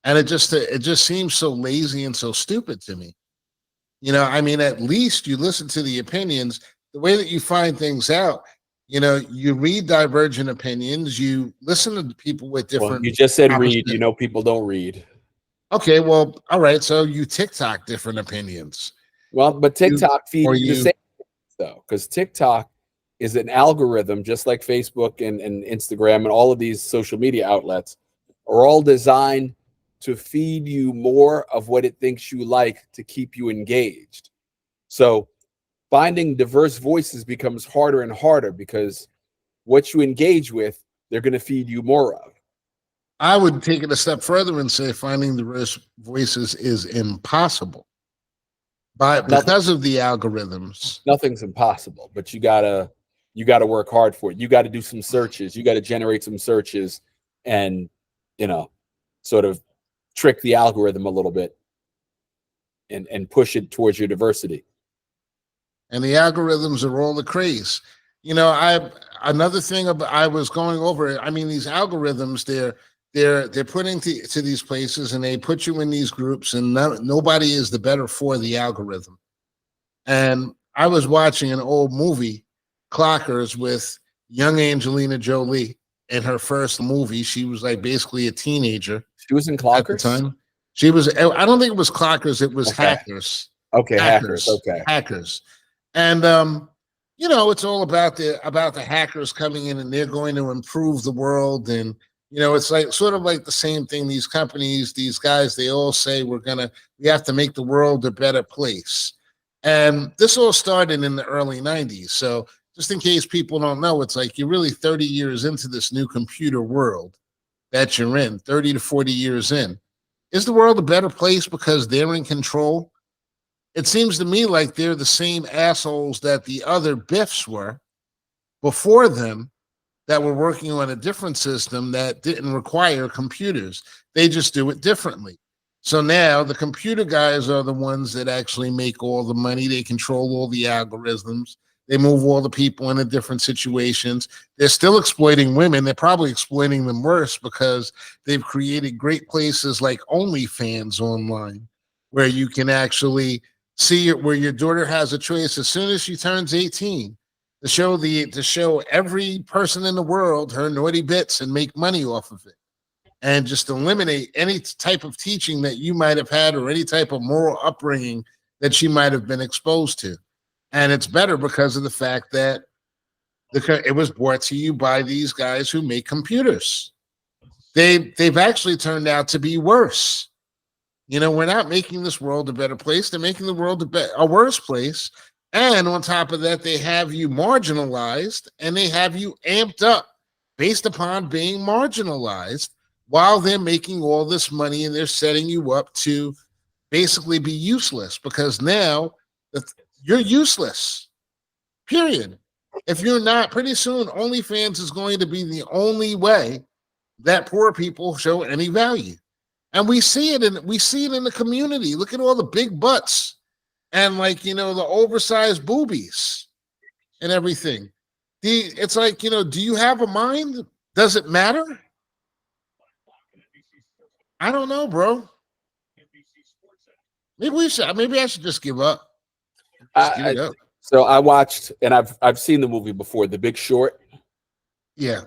And it just seems so lazy and so stupid to me. I mean, at least you listen to the opinions, the way that you find things out. You read divergent opinions, you listen to people with Well, different. you just said read. opposite- People don't read. Okay, well, all right. So you TikTok different opinions. Well, but TikTok feeds or you the you same though, because TikTok is an algorithm, just like Facebook and Instagram and all of these social media outlets are all designed to feed you more of what it thinks you like to keep you engaged. So finding diverse voices becomes harder and harder because what you engage with, they're going to feed you more of. I would take it a step further and say finding diverse voices is impossible. But because of the algorithms, Nothing's impossible, but you gotta work hard for it. You got to do some searches. You got to generate some searches, and sort of trick the algorithm a little bit, and push it towards your diversity. and the algorithms are all the craze. I another thing I was going over. I mean, these algorithms, they're putting to these places, and they put you in these groups, and nobody is the better for the algorithm. And I was watching an old movie, Clockers, with young Angelina Jolie in her first movie. She was like basically a teenager. She was in Clockers at the time. She was. I don't think it was Clockers. It was Okay. Hackers. Okay, Hackers. Okay, Hackers. And it's all about the hackers coming in, and they're going to improve the world. And it's like sort of like the same thing. These companies, these guys, they all say we have to make the world a better place. And this all started in the early 90s. So just in case people don't know, it's like you're really 30 years into this new computer world that you're in, 30 to 40 years in. Is the world a better place because they're in control? It seems to me like they're the same assholes that the other Biffs were before them, that were working on a different system that didn't require computers. They just do it differently. So now the computer guys are the ones that actually make all the money. They control all the algorithms. They move all the people into different situations. They're still exploiting women. They're probably exploiting them worse because they've created great places like OnlyFans online, where you can actually see it, where your daughter has a choice as soon as she turns 18 to show every person in the world her naughty bits and make money off of it, and just eliminate any type of teaching that you might have had or any type of moral upbringing that she might have been exposed to. And it's better because of the fact that it was brought to you by these guys who make computers. They've actually turned out to be worse. We're not making this world a better place. They're making the world a worse place. And on top of that, they have you marginalized, and they have you amped up based upon being marginalized, while they're making all this money, and they're setting you up to basically be useless, because now you're useless, period. If you're not, pretty soon OnlyFans is going to be the only way that poor people show any value. And we see it in the community. Look at all the big butts and the oversized boobies and everything. It's like, do you have a mind? Does it matter? I don't know, bro. Maybe I should just give up. Just give it up. So I watched, and I've seen the movie before, The Big Short. Yeah.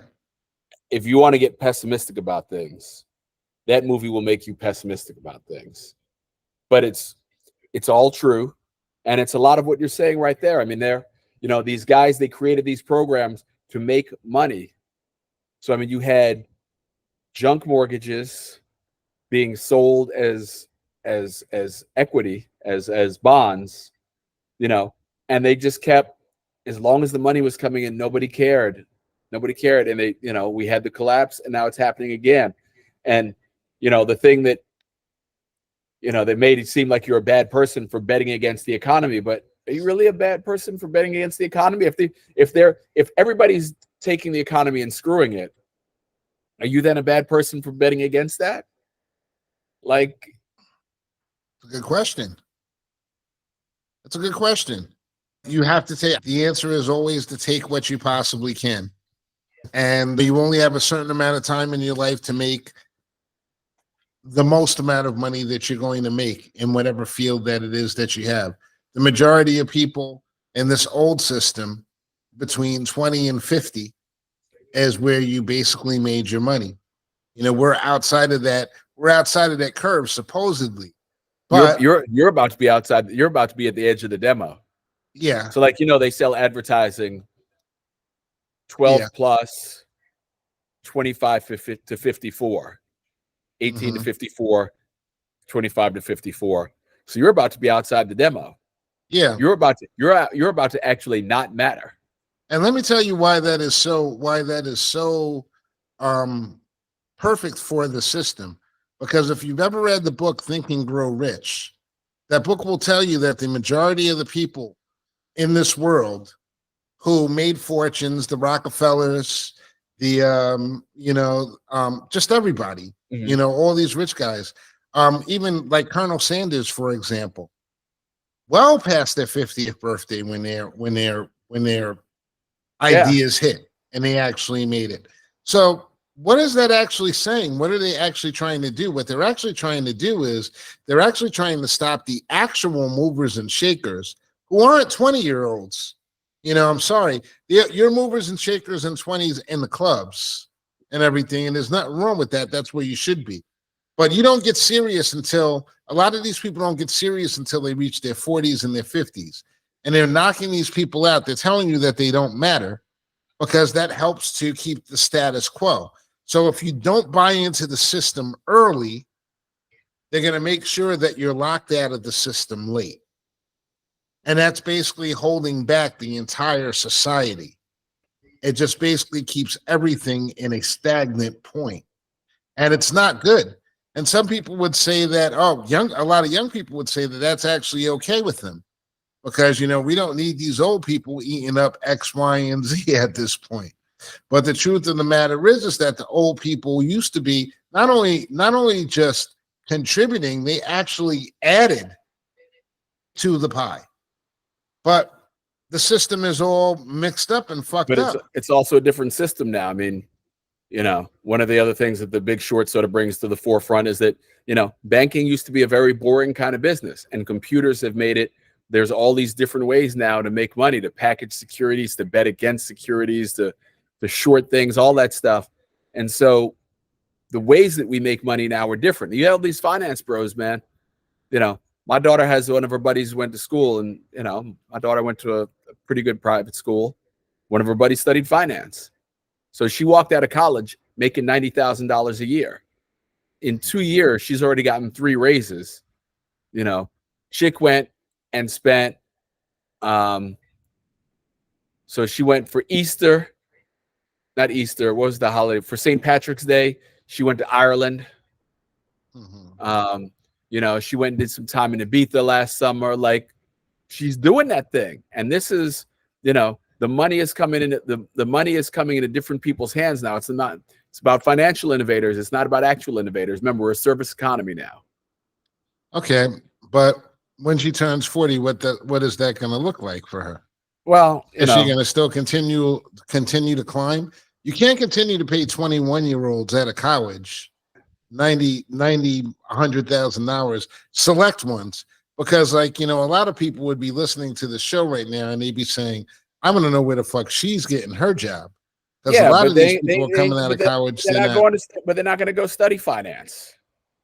If you want to get pessimistic about things, that movie will make you pessimistic about things. But it's all true, and it's a lot of what you're saying right there. I mean, these guys, they created these programs to make money. So I mean, you had junk mortgages being sold as equity, as bonds, and they just kept as long as the money was coming in, nobody cared. Nobody cared. And they, we had the collapse, and now it's happening again. And, the thing that, they made it seem like you're a bad person for betting against the economy, but are you really a bad person for betting against the economy? If everybody's taking the economy and screwing it, are you then a bad person for betting against that? Like, it's a good question. That's a good question. You have to take, the answer is always to take what you possibly can. And you only have a certain amount of time in your life to make the most amount of money that you're going to make in whatever field that it is that you have. The majority of people in this old system between 20 and 50 is where you basically made your money. We're outside of that. We're outside of that curve, supposedly. But you're about to be outside. You're about to be at the edge of the demo. Yeah. So they sell advertising 12 plus, 25 to 54, 18 to 54, 25 to 54. So you're about to be outside the demo. Yeah. You're about to actually not matter. And let me tell you why that is so perfect for the system. Because if you've ever read the book Think and Grow Rich, that book will tell you that the majority of the people in this world who made fortunes, the Rockefellers, the just everybody, all these rich guys, even like Colonel Sanders, for example, well past their 50th birthday when their ideas hit and they actually made it. So what is that actually saying? What are they actually trying to do? What they're actually trying to do is they're actually trying to stop the actual movers and shakers who aren't 20-year-olds. I'm sorry. You're movers and shakers in 20s in the clubs and everything, and there's nothing wrong with that. That's where you should be. But you don't get serious until, a lot of these people don't get serious until they reach their 40s and their 50s. And they're knocking these people out. They're telling you that they don't matter because that helps to keep the status quo. So if you don't buy into the system early, they're going to make sure that you're locked out of the system late. And that's basically holding back the entire society. It just basically keeps everything in a stagnant point. And it's not good. And some people would say that, a lot of young people would say that that's actually okay with them. Because, we don't need these old people eating up X, Y, and Z at this point. But the truth of the matter is that the old people used to be not only just contributing, they actually added to the pie. But the system is all mixed up and fucked up. It's also a different system now. I mean, one of the other things that The Big Short sort of brings to the forefront is that, banking used to be a very boring kind of business, and computers have made it. There's all these different ways now to make money, to package securities, to bet against securities, to short things, all that stuff. And so the ways that we make money now are different. You have these finance bros, man. My daughter has one of her buddies who went to school, and, my daughter went to a pretty good private school. One of her buddies studied finance. So she walked out of college making $90,000 a year. In 2 years, she's already gotten 3 raises. Chick went and spent, so she went for Easter, not Easter, what was the holiday? For St. Patrick's Day, she went to Ireland. She went and did some time in Ibiza last summer. Like, she's doing that thing. And this is, the money is coming in. The money is coming into different people's hands now. It's about financial innovators. It's not about actual innovators. Remember, we're a service economy now. Okay, but when she turns 40, what is that going to look like for her? Well, is she going to still continue to climb? You can't continue to pay 21-year-olds out of college $100,000, select ones, because a lot of people would be listening to the show right now and they'd be saying, I want to know where the fuck she's getting her job. Because a lot of these people are coming out of college. But they're not going to go study finance.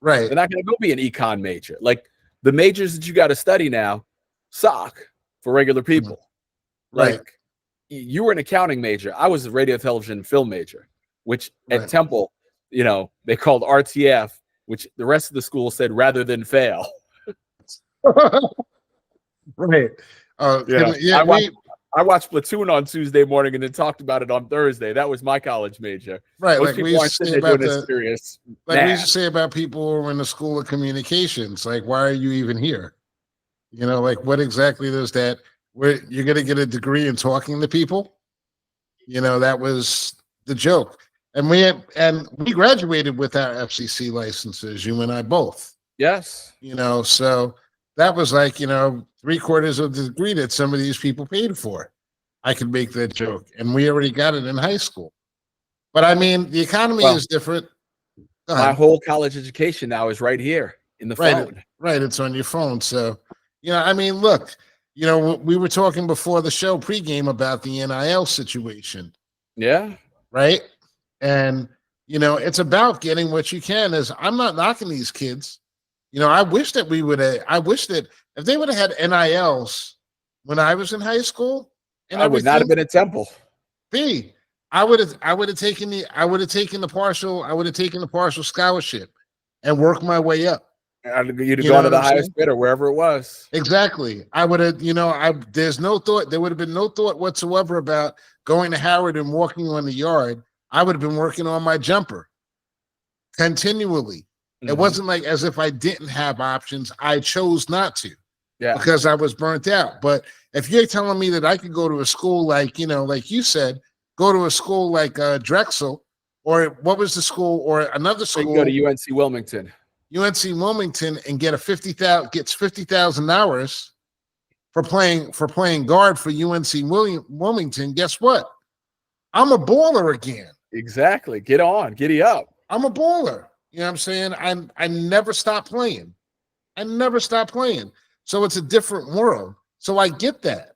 Right. They're not going to go be an econ major. Like, the majors that you got to study now suck for regular people. Right. Like, you were an accounting major. I was a radio, television, film major, which at Temple, they called RTF, which the rest of the school said rather than fail. Right. I watched Platoon on Tuesday morning and then talked about it on Thursday. That was my college major. Right. Most Like we people used aren't to sitting say there doing about this serious like we used to math. say about people who are in the School of Communications. Like, why are you even here? You know, like what exactly does that? Where you're going to get a degree in talking to people? You know, that was the joke. And we graduated with our FCC licenses, you and I both. Yes. You know, so that was like, you know, 3/4 of the degree that some of these people paid for. I could make that joke. And we already got it in high school. But I mean, the economy Well, is different. Go my ahead. whole college education now is right here in the Right. phone. Right. It's on your phone. So, you know, I mean, look, you know, we were talking before the show pregame about the NIL situation, Yeah. right? And, you know, it's about getting what you can. Is I'm not knocking these kids. You know, I wish that I wish that if they would have had NILs when I was in high school and I would not have everything, been at Temple. I would have taken the partial scholarship and worked my way up. You'd have You know gone to what the I'm highest saying? bidder, wherever it was. Exactly. I would have, you know, there would have been no thought whatsoever about going to Howard and walking on the yard. I would have been working on my jumper continually. It wasn't like as if I didn't have options. I chose not to Yeah. because I was burnt out. But if you're telling me that I could go to a school like, you know, like you said, go to a school like Drexel, or what was the school, or another So you school, go to UNC Wilmington. UNC Wilmington, and get gets $50,000 for playing guard for UNC Wilmington. Guess what? I'm a baller again. Exactly. Get on. Giddy up. I'm a baller. You know what I'm saying? I never stop playing. I never stop playing. So it's a different world. So I get that.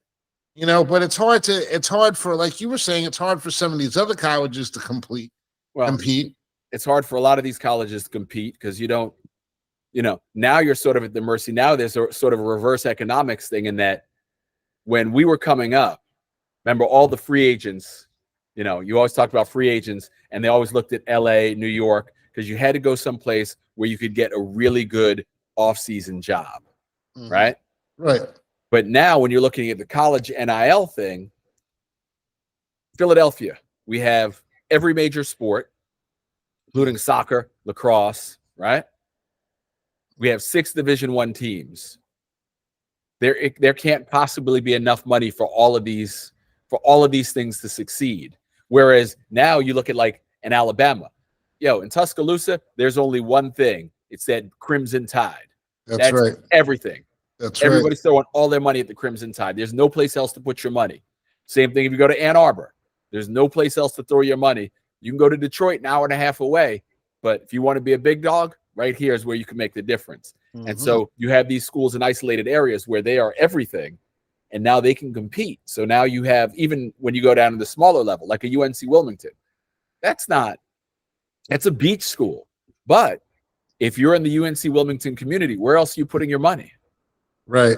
You know, but it's hard for, like you were saying, it's hard for some of these other colleges to compete. It's hard for a lot of these colleges to compete because you don't, you know, now you're sort of at the mercy. Now there's a sort of a reverse economics thing in that when we were coming up, remember all the free agents, you know, you always talked about free agents and they always looked at LA, New York, because you had to go someplace where you could get a really good off-season job, right? Right. But now when you're looking at the college NIL thing, Philadelphia, we have every major sport, including soccer, lacrosse, right? We have 6 Division I teams. There can't possibly be enough money for all of these things to succeed. Whereas now you look at like an Alabama, in Tuscaloosa, there's only one thing. It's that Crimson Tide. That's right. Everything. That's Everybody's throwing all their money at the Crimson Tide. There's no place else to put your money. Same thing if you go to Ann Arbor. There's no place else to throw your money. You can go to Detroit, an hour and a half away. But if you want to be a big dog, right here is where you can make the difference. And so you have these schools in isolated areas where they are everything, and now they can compete. So now you have, even when you go down to the smaller level, like a UNC Wilmington, that's a beach school. But if you're in the UNC Wilmington community, where else are you putting your money? Right.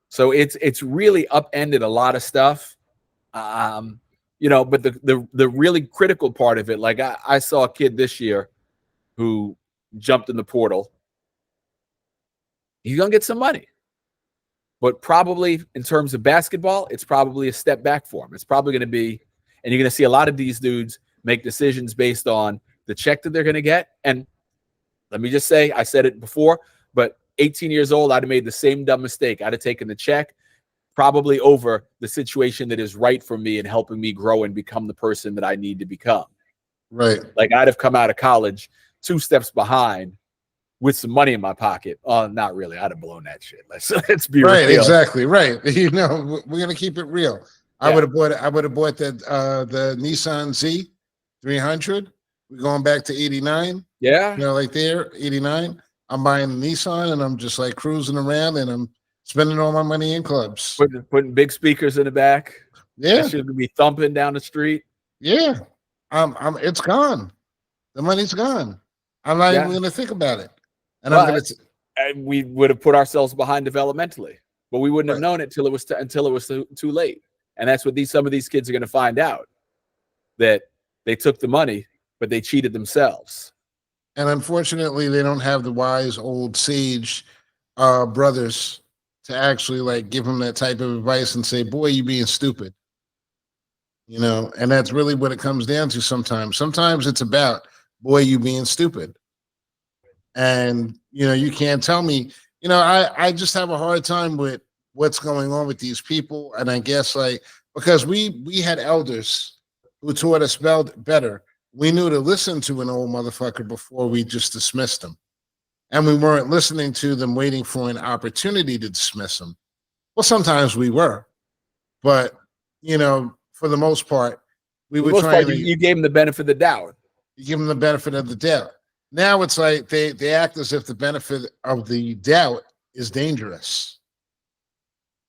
So it's really upended a lot of stuff. You know, but the really critical part of it, like I saw a kid this year who jumped in the portal. He's gonna get some money. But probably in terms of basketball, it's probably a step back for him. It's probably going to be, and you're going to see a lot of these dudes make decisions based on the check that they're going to get. And let me just say, I said it before, but 18 years old, I'd have made the same dumb mistake. I'd have taken the check probably over the situation that is right for me and helping me grow and become the person that I need to become. Right. Like I'd have come out of college 2 steps behind with some money in my pocket. Oh, not really. I'd have blown that shit. Let's be right, real. Exactly. Right. You know, we're gonna keep it real. Yeah. I would have bought the Nissan Z 300. We're going back to 89. Yeah. You know, like there, 89. I'm buying a Nissan and I'm just like cruising around and I'm spending all my money in clubs. Putting big speakers in the back. Yeah. That should be thumping down the street. Yeah. It's gone. The money's gone. I'm not even gonna think about it. And we would have put ourselves behind developmentally, but we wouldn't have known it until it was too late. And that's what some of these kids are going to find out, that they took the money, but they cheated themselves. And unfortunately, they don't have the wise old sage brothers to actually like give him that type of advice and say, boy, you being stupid. You know, and that's really what it comes down to sometimes. Sometimes it's about, boy, you being stupid. And, you know, you can't tell me, you know, I just have a hard time with what's going on with these people. And I guess like, because we had elders who taught us better. We knew to listen to an old motherfucker before we just dismissed them. And we weren't listening to them waiting for an opportunity to dismiss them. Well, sometimes we were, but, you know, for the most part, we were trying to. You gave them the benefit of the doubt. You give them the benefit of the doubt. Now it's like they act as if the benefit of the doubt is dangerous.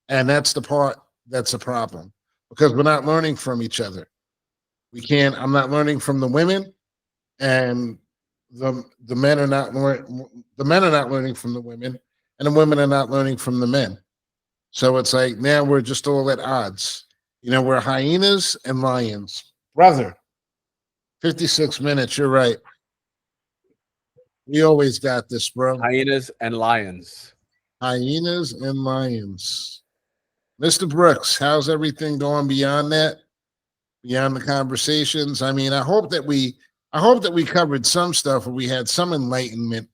And that's the part that's a problem, because we're not learning from each other. I'm not learning from the women, and the men are not learning from the women, and the women are not learning from the men. So it's like now we're just all at odds. You know, we're hyenas and lions. Brother, 56 minutes, you're right. We always got this, bro. Hyenas and lions. Hyenas and lions. Mr. Brooks, how's everything going beyond that? Beyond the conversations? I mean, I hope that we covered some stuff, or we had some enlightenment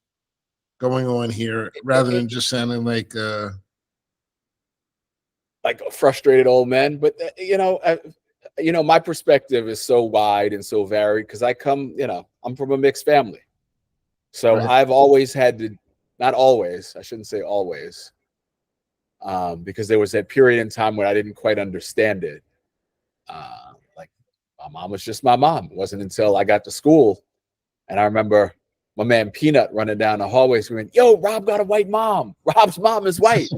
going on here, rather than just sounding like a frustrated old men. But you know, my perspective is so wide and so varied because I'm from a mixed family. So right. I've always had to, not always, I shouldn't say always, because there was that period in time where I didn't quite understand it. Like my mom was just my mom. It wasn't until I got to school, and I remember my man Peanut running down the hallway screaming, "Yo, Rob got a white mom. Rob's mom is white."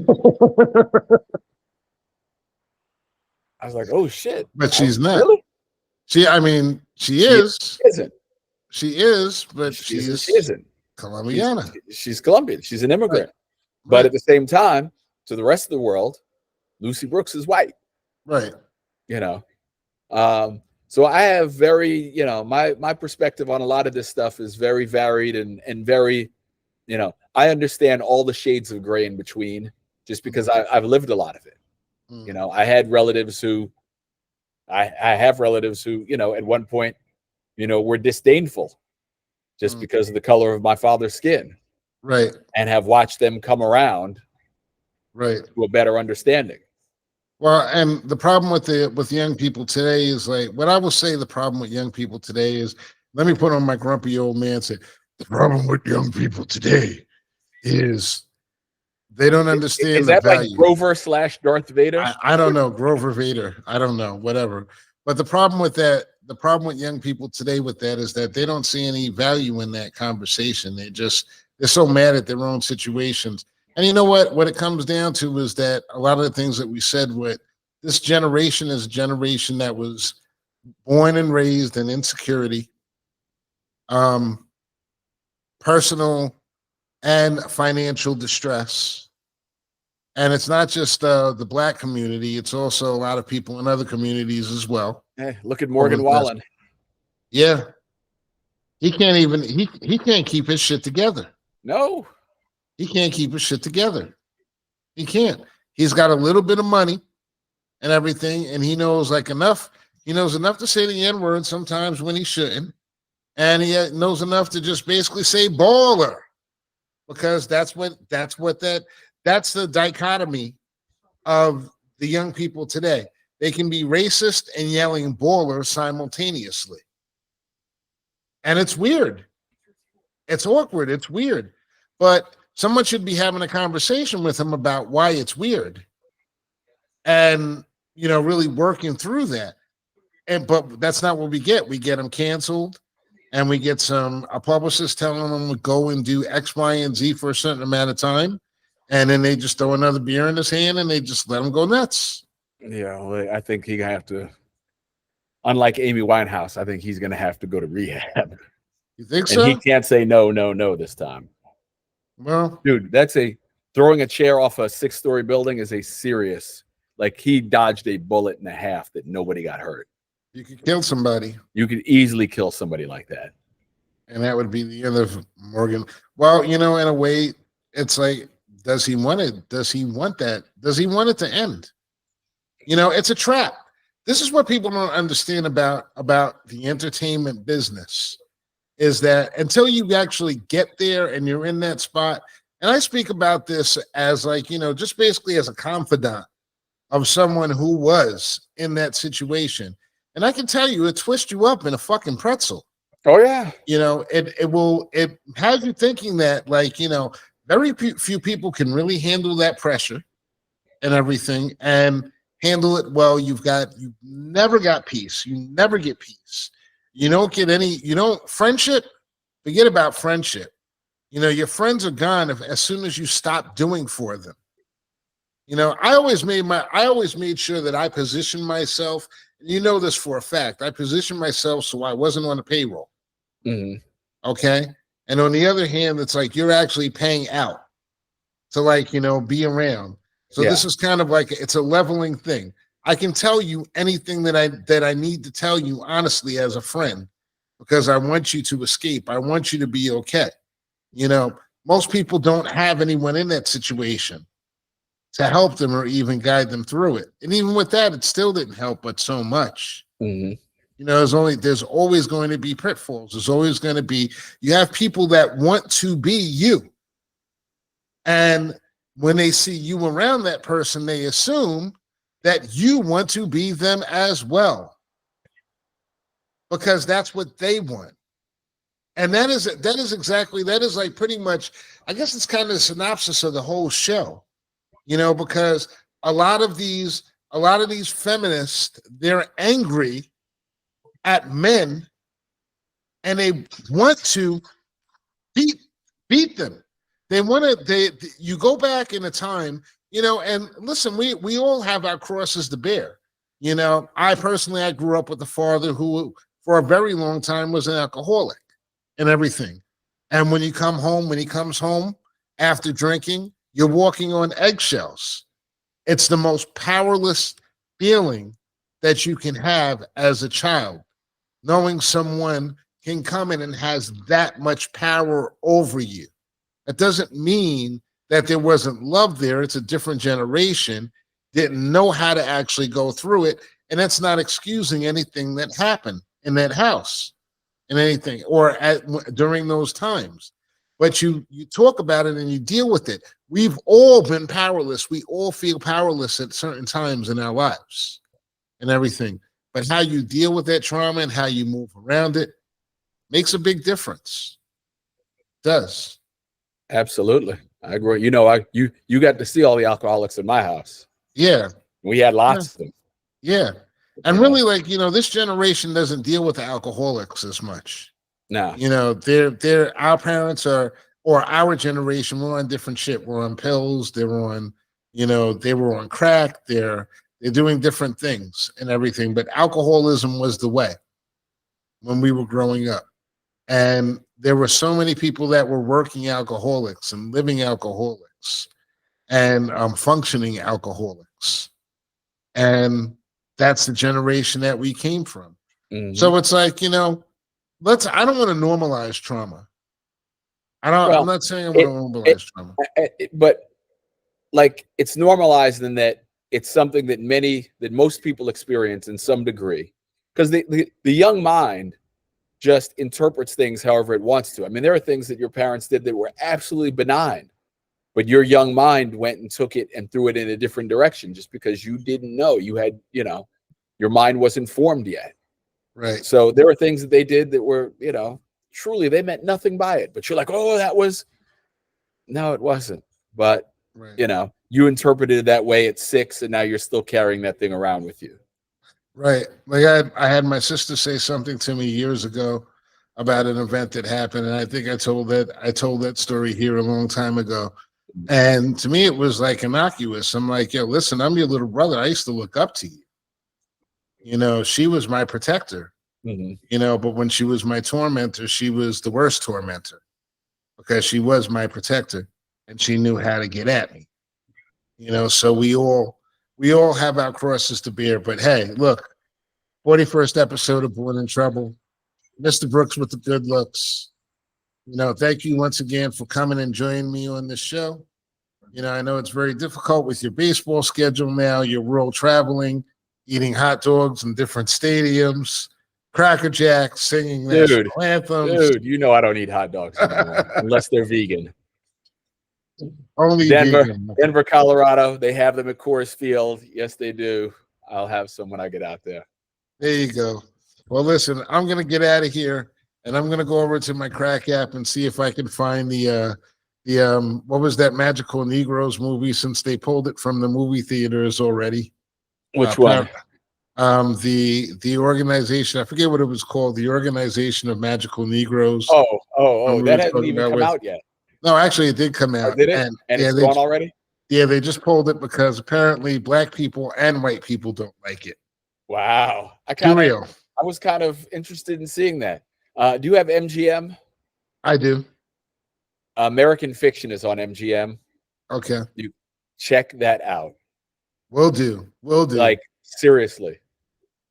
I was like, "Oh shit!" But she's not. Really? She is. She isn't. She is, but she isn't. Colombiana. She's Colombian. She's an immigrant. Right. But at the same time, to the rest of the world, Lucy Brooks is white. Right. You know. So I have very, my perspective on a lot of this stuff is very varied and very, I understand all the shades of gray in between, just because I've lived a lot of it. You know, I have relatives who, at one point, were disdainful just because of the color of my father's skin. Right. And have watched them come around. Right. To a better understanding. Well, and the problem with young people today is like, what I will say, the problem with young people today is, let me put on my grumpy old man and say, the problem with young people today is they don't understand the value. Like Grover / Darth Vader? I don't know. Grover Vader. I don't know. Whatever. But the problem with young people today with that is that they don't see any value in that conversation. They're so mad at their own situations. And you know what? What it comes down to is that a lot of the things that we said with this generation is a generation that was born and raised in insecurity, personal and financial distress. And it's not just the Black community; it's also a lot of people in other communities as well. Hey, look at Morgan Wallen. Yeah, he can't keep his shit together. No. He can't keep his shit together. He can't. He's got a little bit of money and everything, and he knows enough. He knows enough to say the N-word sometimes when he shouldn't, and he knows enough to just basically say baller, because that's the dichotomy of the young people today. They can be racist and yelling baller simultaneously, and it's weird. It's awkward. It's weird, but someone should be having a conversation with him about why it's weird, and really working through that. But that's not what we get. We get them canceled, and we get a publicist telling them to go and do X, Y, and Z for a certain amount of time, and then they just throw another beer in his hand and they just let him go nuts. Yeah, well, I think he's gonna have to. Unlike Amy Winehouse, I think he's gonna have to go to rehab. You think so? And he can't say no this time. Well, dude, throwing a chair off a 6-story building is a serious, he dodged a bullet and a half that nobody got hurt. You could kill somebody. You could easily kill somebody like that. And that would be the end of Morgan. Well, in a way, it's like does he want it? Does he want that? Does he want it to end? It's a trap. This is what people don't understand about the entertainment business, is that until you actually get there and you're in that spot, and I speak about this as like, just basically as a confidant of someone who was in that situation. And I can tell you, it twists you up in a fucking pretzel. Oh yeah. It has you thinking that, like, very few people can really handle that pressure and everything and handle it well. You never got peace. You never get peace. You don't get friendship, forget about friendship. Your friends are gone as soon as you stop doing for them. I always made sure that I positioned myself. This for a fact. I positioned myself so I wasn't on the payroll. Mm-hmm. Okay. And on the other hand, it's like you're actually paying out to, like, be around. So This is kind of like, it's a leveling thing. I can tell you anything that I need to tell you honestly as a friend, because I want you to escape. I want you to be okay. Most people don't have anyone in that situation to help them or even guide them through it. And even with that, it still didn't help, but so much. Mm-hmm. There's always going to be pitfalls. There's always going to be, you have people that want to be you. And when they see you around that person, they assume that you want to be them as well, because that's what they want. And that is like pretty much, I guess it's kind of the synopsis of the whole show, because a lot of these feminists, they're angry at men and they want to beat them. They want to, you go back in a time, and listen, we all have our crosses to bear. I personally, I grew up with a father who for a very long time was an alcoholic and everything. And when he comes home after drinking, you're walking on eggshells. It's the most powerless feeling that you can have as a child, knowing someone can come in and has that much power over you. That doesn't mean that there wasn't love there. It's a different generation, didn't know how to actually go through it. And that's not excusing anything that happened in that house and anything or during those times. But you talk about it and you deal with it. We've all been powerless. We all feel powerless at certain times in our lives and everything. But how you deal with that trauma and how you move around it makes a big difference. It does. Absolutely. I agree. You got to see all the alcoholics in my house. Yeah. We had lots of them. Yeah. And really, like, this generation doesn't deal with the alcoholics as much. No. They're our parents or our generation, we're on different shit. We're on pills. They're on, they were on crack. They're doing different things and everything. But alcoholism was the way when we were growing up. And there were so many people that were working alcoholics and living alcoholics and functioning alcoholics. And that's the generation that we came from. Mm-hmm. So it's like, I don't want to normalize trauma. I'm not saying I want to normalize trauma. But like, it's normalized in that it's something that most people experience in some degree, because the young mind just interprets things however it wants to. I mean, there are things that your parents did that were absolutely benign, but your young mind went and took it and threw it in a different direction just because you didn't know. You had, your mind wasn't formed yet. Right. So there were things that they did that were, truly they meant nothing by it. But you're like, oh, no, it wasn't. But, right. You interpreted it that way at 6, and now you're still carrying that thing around with you. Right. Like I had my sister say something to me years ago about an event that happened. And I think I told that story here a long time ago. And to me, it was like innocuous. I'm like, yo, listen, I'm your little brother. I used to look up to you. She was my protector, but when she was my tormentor, she was the worst tormentor because she was my protector and she knew how to get at me. So we all have our crosses to bear, but hey, look, 41st episode of Born in Trouble. Mr. Brooks with the good looks. Thank you once again for coming and joining me on this show. You know, I know it's very difficult with your baseball schedule now. You're world traveling, eating hot dogs in different stadiums, Cracker Jacks, singing national anthems. Dude, you know I don't eat hot dogs anymore unless they're vegan. Only vegan. Denver, Colorado. They have them at Coors Field. Yes, they do. I'll have some when I get out there. There you go. Well, listen, I'm gonna get out of here, and I'm gonna go over to my Crack app and see if I can find the what was that Magical Negroes movie, since they pulled it from the movie theaters already. Which one? The organization, I forget what it was called, the Organization of Magical Negroes. That hasn't even come out yet. No, actually, it did come out. Oh, did it? And it's gone already? Yeah, they just pulled it because apparently black people and white people don't like it. Wow. Too real. I was kind of interested in seeing that. Do you have MGM? I do. American Fiction is on MGM. Okay. You check that out. Will do. Like, seriously.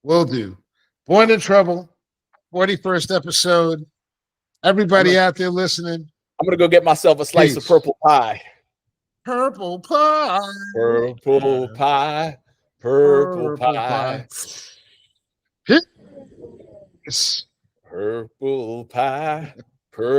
Will do. Born in Trouble, 41st episode. Everybody out there listening, I'm going to go get myself a slice of purple pie. Purple pie. Purple pie. Purple pie. Yes. Purple pie. Purple